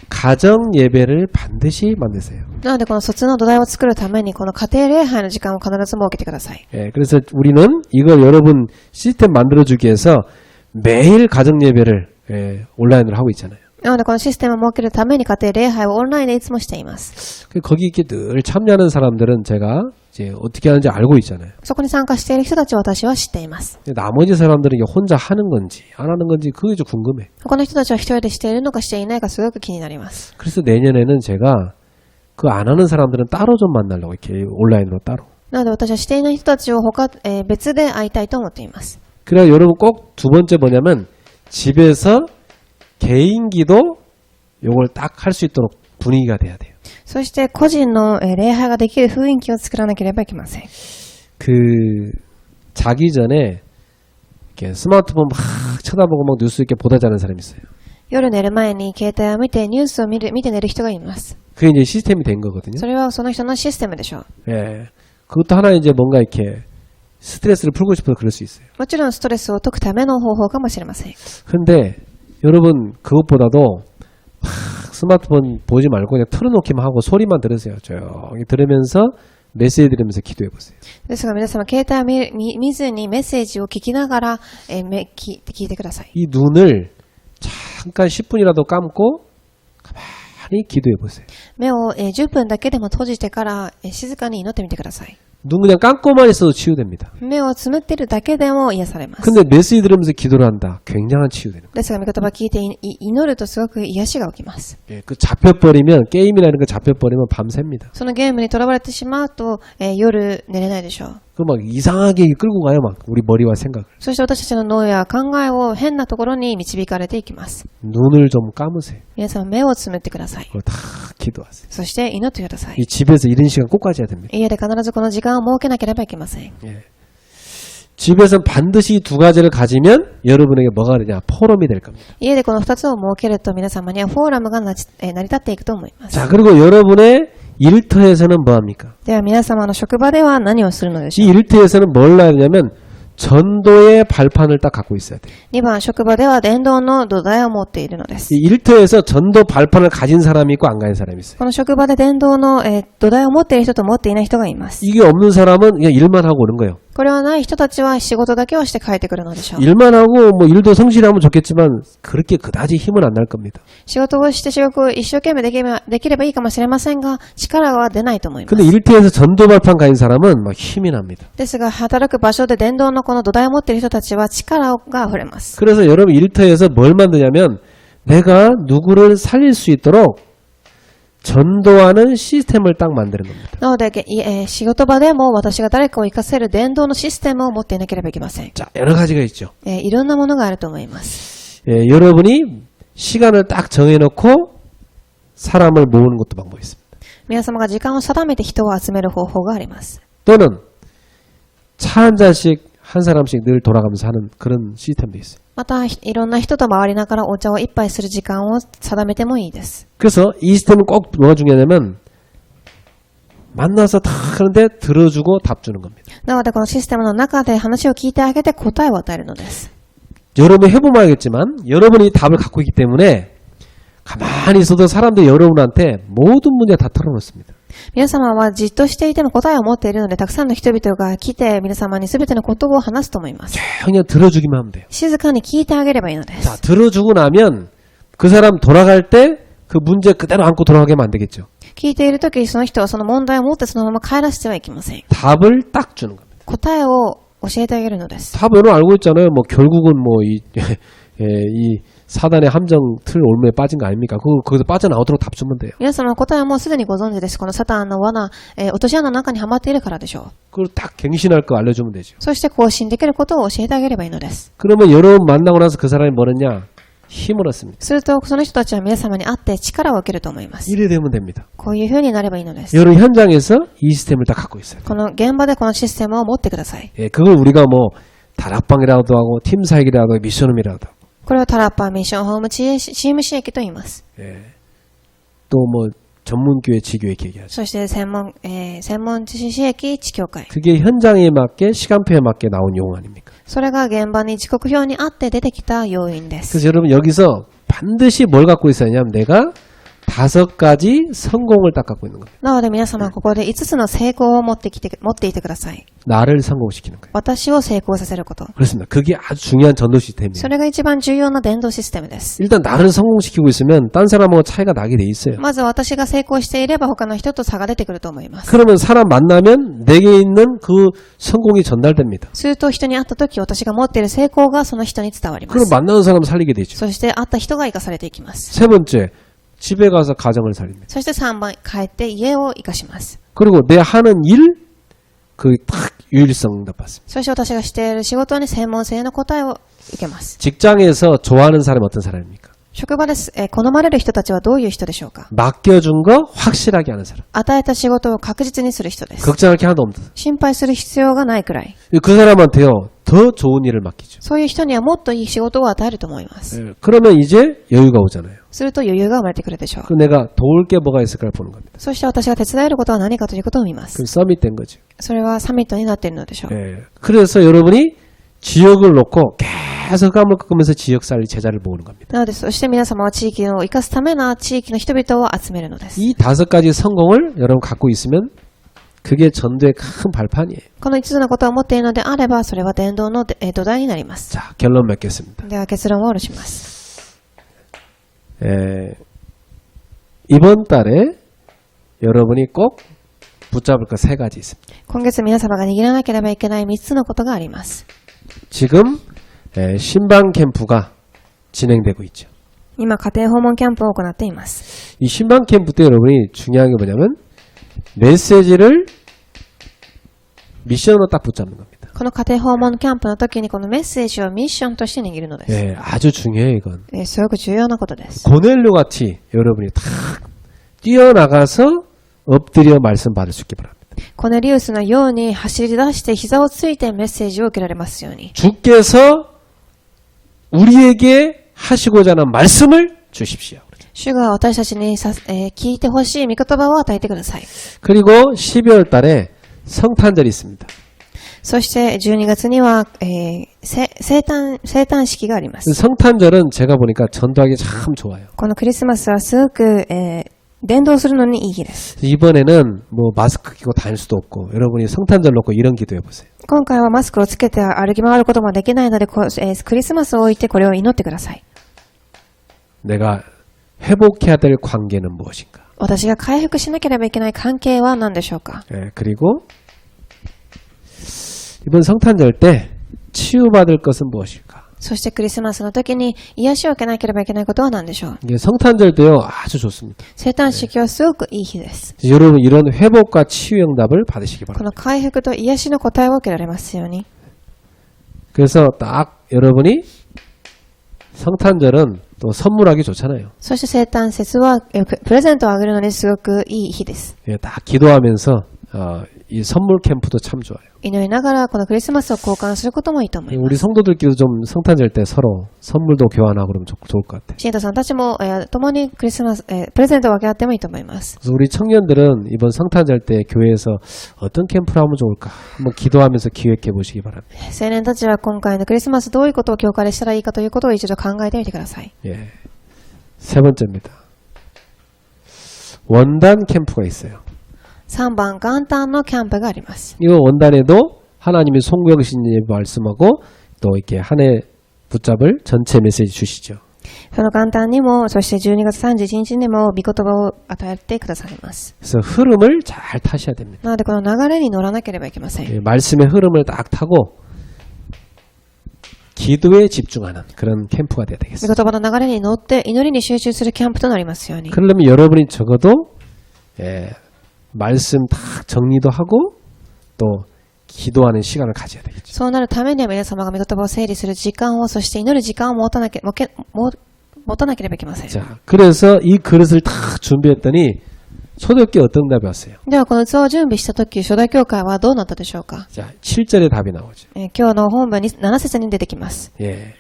가정 예배를 반드시 만드세요. なのでこの疎通の土台を作るためにこの家庭礼拝の時間を必ず設けてください。 예, 그래서 우리는 이걸 여러분 시스템 만들어주기 위해서 매일 가정 예배를 온라인으로 하고 있잖아요. なのでこのシステムを設けるために家庭礼拝をオンラインでいつもしています。 거기 이렇게 늘 참여하는 사람들은 제가 이제 어떻게 하는지 알고 있잖아요. そこに参加している人たちは私は知っています。 근데 나머지 사람들은 이게 혼자 하는 건지 안 하는 건지 그게 좀 궁금해. 他の人たちは一人でしているのかしていないかすごく気になります。 그래서 내년에는 제가 그 안 하는 사람들은 따로 좀 만나려고 이렇게 온라인으로 따로. なので私はしていない人たちを別で会いたいと思っています。 그래야 여러분 꼭 두 번째 뭐냐면 집에서 개인 기도 요걸 딱 할 수 있도록 분위기가 돼야 돼요. そして個人の礼拝ができる雰囲気を作らなければいけません。 그 자기 전에 이렇게 스마트폰 막 쳐다보고 막 뉴스 이렇게 보다 자는 사람이 있어요. 夜寝る前に携帯を見てニュースを見て寝る人がいます。 그게 이제 시스템이 된 거거든요. それはその人のシステムでしょう。 예. 그것도 하나 이제 뭔가 이렇게 스트레스를 풀고 싶어서 그럴 수 있어요. もちろんストレスを解くための方法かもしれません。 근데 여러분 그것보다도 막 스마트폰 보지 말고 그냥 틀어놓기만 하고 소리만 들으세요. 조용히 들으면서 메시지 들으면서 기도해 보세요. ですが皆様携帯を見ずにメッセージを聞きながら聞いてください。 이 눈을 잠깐 10분이라도 감고 가만히 기도해 보세요. 目を10分だけでも閉じてから静かに祈ってみてください。 눈 그냥 감고만 있어도 치유됩니다. 目をつむっているだけでも癒されます。 근데 메시지 들으면서 기도를 한다. 굉장한 치유되는 거예요. ですが御言葉を聞いて祈るとすごく癒しが起きます。 예, 그 잡혀버리면 게임이라는 거 잡혀버리면 밤새입니다. そのゲームにとらわれてしまうと、夜寝れないでしょう。 그 막 이상하게 끌고 가요. 막 우리 머리와 생각을. そして私たちの脳や考えを変なところに導かれていきます。 눈을 좀 감으세요. 皆さん目をつむってください。 그리고 다 기도하세요. そして祈ってください。 이 집에서 이런 시간 꼭 가져야 됩니다. 家で必ずこの時間を設けなければいけません。 예. 집에서 반드시 두 가지를 가지면 여러분에게 뭐가 되냐? 포럼이 될 겁니다. 家でこの2つを設けると皆様にはフォーラムが成り立っていくと思います。 자, 그리고 여러분의 일터에서는 뭐 합니까? では皆様の職場では何をするのでしょ 이 う。 일터에서는 뭘 해야 되냐면 전도의 발판을 딱 갖고 있어야 돼요. 2番、職場では伝道の土台を持っているのです。 이 일터에서 전도 발판을 가진 사람이 있고 안 가진 사람이 있어요. この職場で伝道の、土台を持っている人と持っていない人がいます。 이게 없는 사람은 그냥 일만 하고 오는 거예요. これはない人たちは仕事だけをして帰ってくるのでしょう。 일만 하고 뭐 일도 성실히 하면 좋겠지만 그렇게 그다지 힘은 안 날 겁니다. 仕事をして仕事を一生懸命できればいいかもしれませんが、力は出ないと思います。 근데 일터에서 전도 발판 가진 사람은 막 힘이 납니다. ですが、働く場所で伝道のこの土台を持っている人たちは力が溢れます。 그래서 여러분 일터에서 뭘 만드냐면 내가 누구를 살릴 수 있도록 전도하는 시스템을 딱 만드는 겁니다. なので、仕事場でも私が誰かを生かせる伝道のシステムを持っていなければいけません。 자, 여러 가지가 있죠. いろんなものがあると思います。 여러분이 시간을 딱 정해놓고 사람을 모으는 것도 방법이 있습니다. 皆様が時間を定めて人を集める方法があります。 또는 차 한 잔씩 한 사람씩 늘 돌아가면서 하는 그런 시스템도 있어요. また、いろんな人と回りながらお茶を一杯する時間を定めてもいいです。 그래서 이 시스템은 꼭 뭐가 중요하냐면 만나서 다 하는데 들어주고 답 주는 겁니다. なので、このシステムの中で話を聞いてあげて答えを与えるのです。 여러분이 해보면 알겠지만 여러분이 답을 갖고 있기 때문에 가만히 있어도 사람들이 여러분한테 모든 문제 다 털어놓습니다. 皆様はじっとしていても答えを持っているので、たくさんの人々が来て皆様に全てのことを話すと思います。 그냥 들어주기만 하면 돼요. 静かに聞いてあげればいいので 자, す。 들어주고 나면 그 사람 돌아갈 때 그 문제 그대로 안고 돌아가게 하면 안 되겠죠. 聞いているとき、その人はその問題を持ってそのまま帰らせてはいけません。 답을 딱 주는 겁니다. 答えを教えてあげるのです。 답 여러분 알고 있잖아요. 뭐 결국은 뭐 이 사단의 함정 틀 올무에 빠진 거 아닙니까? 거기서 빠져나오도록 답 주면 돼요. 皆様の答えはもうすでにご存知です。このサタンの罠、落とし穴の中にはまっているからでしょう。 그걸 딱 갱신할 거 알려주면 되죠. そして更新できることを教えてあげればいいのです。 그러면 여러분 만나고 나서 그 사람이 뭐랬냐? 힘을 얻습니다. すると、その人たちは皆様に会って力を受けると思います。 이래 되면 됩니다. こういう風になればいいのです。 여러분 현장에서 이 시스템을 다 갖고 있어요. この現場でこのシステムを持ってください。 예, 그걸 우리가 뭐 다락방이라고도 하고 팀 사역이라고 하고 미션홈이라고도 하고 これをタラッパーミッションホームチーム刺激と言います。 예, 또 뭐 전문교회 지교회 얘기하죠. そして専門知識刺激地教会。 그게 현장에 맞게 시간표에 맞게 나온 용어 아닙니까? それが現場に時刻表にあって出てきた要因です。 그래서 여러분 여기서 반드시 뭘 갖고 있어야 하냐면 내가 5가지 성공을 딱 갖고 있는 겁니다. なので皆様ここで5つの成功を持っていてください。 나를 성공시키는 거예요. 私を成功させること。 그렇습니다. 그게 아주 중요한 전도 시스템이에요. それが一番重要な伝道システムです。 일단 나를 성공시키고 있으면 딴 사람하고 차이가 나게 돼 있어요. まず私が成功していれば他の人と差が出てくると思います。 그러면 사람 만나면 내게 있는 그 성공이 전달됩니다. すると人に会った時私が持っている成功がその人に伝わりま 그럼 す。 만나는 사람 살리게 되죠. そして会った人が生かされていきます。 세 번째, 집에 가서 가정을 살립니다. そして3番、帰って家を生かします。 그리고 내 하는 일, 그 딱 유일성 응답받습니다. そして私がしている仕事に専門性の答えを受けます。 직장에서 좋아하는 사람이 어떤 사람입니까? 職場です。好まれる人たちはどういう人でしょうか？ 맡겨준 거 확실하게 하는 사람. 与えた仕事を確実にする人です。 걱정할 게 하나도 없는 사람. 心配する必要がないくらい。 그 사람한테요, 더 좋은 일을 맡기죠. そういう人にはもっといい仕事を与えると思います。 그러면 이제 여유가 오잖아요. すると余裕が生まれてくるでしょう。 그 내가 도울 게 뭐가 있을까를 보는 겁니다. そして私が手伝えることは何かということを見ます。 그럼 서밋된 거죠. それはサミットになっているのでしょう。 그래서 여러분이 지역을 놓고 계속 감을 꺾으면서 지역 살리 제자를 모으는 겁니다. なので、そして皆様は地域を生かすための地域の人々を集めるのです。 이 5가지 성공을 여러분 갖고 있으면 그게 전도의 큰 발판이에요. この5つのことを持っているのであれば、それは伝道の土台になります。 자, 결론 맺겠습니다. では結論を下ろします。 이번 달에 여러분이 꼭 붙잡을 거 3가지 있습니다. 今月皆様が握らなければいけない3つのことがあります。 지금 신방 캠프가 진행되고 있죠. 今、家庭訪問キャンプを行っています。 이 신방 캠프 때 여러분이 중요한 게 뭐냐면 메시지를 미션으로 딱 붙잡는 겁니다. この家庭訪問キャンプの時にこのメッセージをミッションとして握るのです。 예, 아주 중요해요, 이건. すごく重要なことです。 고넬료 같이 여러분이 탁 뛰어나가서 엎드려 말씀 받을 수 있기 바랍니다. コネリウスのように走り出して膝をついてメッセージを受けられますように。 주께서 우리에게 하시고자 하는 말씀을 주십시오. 主が私たちに聞いてほしい御言葉を与えてください。 그리고 12월 달에 성탄절이 있습니다. そして12月には、生誕式があります。 성탄절은 제가 보니까 전도하기 참 좋아요. このクリスマスはすごく、伝道するのにいい日です。 이번에는 뭐 마스크 끼고 다닐 수도 없고 여러분이 성탄절 놓고 이런 기도해 보세요. 今回はマスクをつけて歩き回ることもできないので、クリスマスを置いてこれを祈ってください。 내가 회복해야 될 관계는 무엇인가? 私が回復しなければいけない関係は何でしょうか。 예, 그리고 이번 성탄절 때 치유받을 것은 무엇일까? そしてクリスマスの時に癒しを受けなければいけないことは何でしょう。 이게 성탄절 때요 아주 좋습니다. 生誕式はすごくいい日です。 여러분 이런 회복과 치유 응답을 받으시기 こ 바랍니다. の回復と癒しの答えを受けられますように。 그래서 딱 여러분이 성탄절은 또 선물하기 좋잖아요. そして生誕節はプレゼントをあげるのにすごくいい日です。 예, 딱 기도하면서 이 선물 캠프도 참 좋아요. 祈りながらこのクリスマスを交換することもいいと思います。 우리 성도들끼리도 좀 성탄절 때 서로 선물도 교환하고 그러면 좋을 것 같아요. 信徒さんたちも、共にクリスマス、プレゼントを分け合ってもいいと思います。 그래서 우리 청년들은 이번 성탄절 때 교회에서 어떤 캠프를 하면 좋을까 한번 기도하면서 기획해 보시기 바랍니다. 青年たちは今回のクリスマスどういうことを教会でしたらいいかということを一度考えてみてください。 예. 세 번째입니다. 원단 캠프가 있어요. 3番、元旦のキャンプがあります。 이거 원단에도 하나님이 송구영신님 말씀하고 또 이렇게 한 해 붙잡을 전체 메시지 주시죠. その元旦にも、そして12月31日にも、御言葉を与えてくださいます。 그래서 흐름을 잘 타셔야 됩니다. なので、この流れに乗らなければいけません。 예, 말씀의 흐름을 딱 타고 기도에 집중하는 그런 캠프가 돼야 御 되겠습니다. 言葉の流れに乗って祈りに集中するキャンプとなりますように。 그러려면 여러분이 적어도 예, 말씀 다 정리도 하고 또 기도하는 시간을 가져야 되겠죠. そうなるためには皆様が御言葉を整理する時間を、そして祈る時間を持たなければいけません。 자, 그래서 이 그릇을 다 준비했더니 초대교회 어떤 답이 왔어요? では、この器を準備したとき、初代教会はどうなったでしょうか。 자, 7절에 답이 나오죠. 今日の本文に7節に出てきます。 예.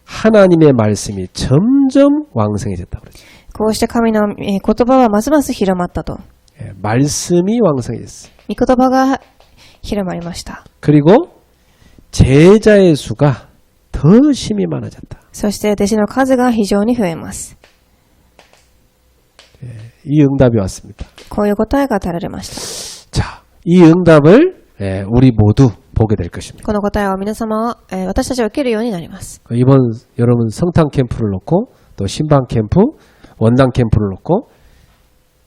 하나님의 말씀이 점점 왕성해졌다고 그러죠. こうして神の言葉はますます広まったと。 예, 말씀이 왕성해졌어요. 御言葉が広まりました。 그리고 제자의 수가 더 심히 많아졌다. そして弟子の数が非常に増えます。 이 응답이 왔습니다. こういう答えが与えられまし 자, 이 응답을 우리 모두 보게 될 た。 것입니다. この答えを皆様は、私たちは受けるようになります。 이번 여러분 성탄 캠프를 놓고 또 신방 캠프, 원단 캠프를 놓고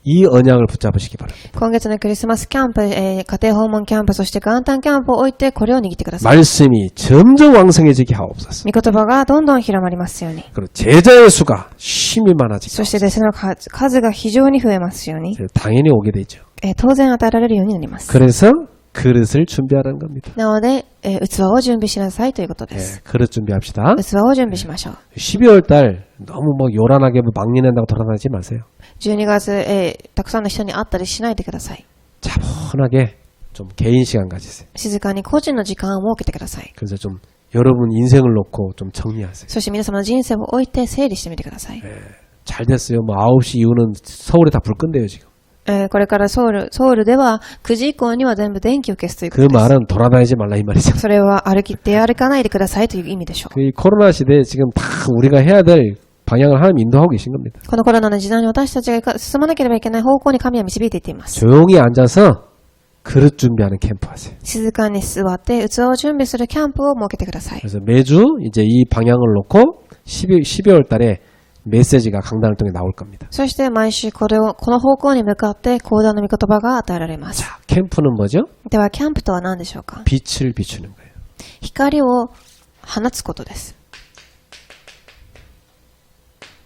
이 언약을 붙잡으시기 바랍니다. 今月のクリスマスキャンプ、家庭訪問キャンプ、そして元旦キャンプを置いてこれを握ってください。 말씀이 점점 왕성해지게 하옵소서. 御言葉がどんどん広まりますように。 그리고 제자의 수가 심히 많아지게 そして弟子の数が非常に増えますように。 당연히 오게 되죠. 当然与えられるようになります。 그래서 그릇을 준비하라는 겁니다. なので、器を準備しなさいということで 예, す。 그릇 준비합시다. 器を準備しましょう。 12월 달 너무 뭐 요란하게 뭐 막리낸다고 돌아다니지 마세요. 12月、たくさんの人に会ったりしないでください。 차분하게 좀 개인 시간 가지세요. 静かに個人の時間を設けてください。 그래서 좀 여러분 인생을 놓고 좀 정리하세요. そして皆様の人生を置いて整理してみてください。 잘 됐어요. 뭐 9시 이후는 서울에 다 불 끈대요 지금. これからソウルでは9時以降には全部電気を消すというこ 그 とです。 말은 돌아다니지 말라 이 말이죠. それは歩かないでくださいという意味でしょう。 이 코로나 시대에 지금 다 우리가 해야 될 방향을 하나님 인도하고 계신 겁니다. このコロナの時代に私たちが進まなければいけない方向に神は導いていっています。 조용히 앉아서 그릇 준비하는 캠프 하세요. 静かに座って器を準備するキャンプを設けてください。 그래서 매주 이제 이 방향을 놓고 12월 달에 메시지가 강단을 통해 나올 겁니다. そして毎週この方向に向かって講談の御言葉が与えられます。 자, 캠프는 뭐죠? ではキャンプとは何でしょうか。 빛을 비추는 거예요. 光を放つことです。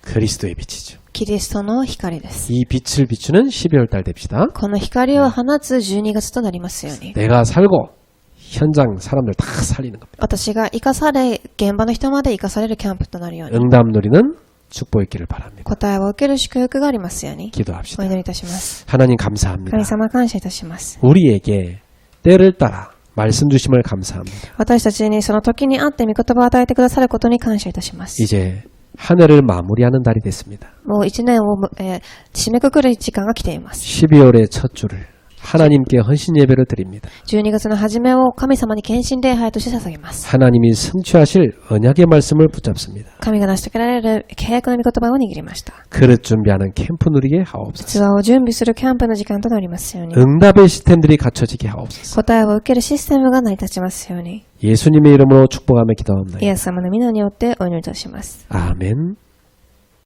그리스도의 빛이죠. キリストの光です。 이 빛을 비추는 12월 달 됩시다. この光を放つ12月となりますように。 내가 살고 현장 사람들 다 살리는 겁니다. 私が生かされ、現場の人まで生かされるキャンプとなるように。 응답 누리는 축복이 있기를 바랍니다. 答えを受ける祝福がありますように。お 기도합시다. 祈りいたします。 하나님 감사합니다. 神様感謝いたします。 우리에게 때를 따라 말씀 주심을 감사합니다. 私たちにその時にあって御言葉を与えてくださることに感謝いたします。 이제 한 해를 마무리하는 달이 됐습니다. もう一年を、締めくくる時間が来ています。 12월의 첫 주를 하나님께 헌신 예배를 드립니다. 12月の初めを神様に献身礼拝として捧げます。 하나님이 성취하실 언약의 말씀을 붙잡습니다. 神が成し遂げられる契約の御言葉を握りました。 그릇 준비하는 캠프 누리게 하옵소서. 器を準備するキャンプの時間となりますように。 응답의 시스템들이 갖춰지게 하옵소서. 答えを受けるシステムが成り立ちますように。 예수님의 이름으로 축복하며 イ 기도합니다. エス様の皆によってお祈りいたします。 아멘.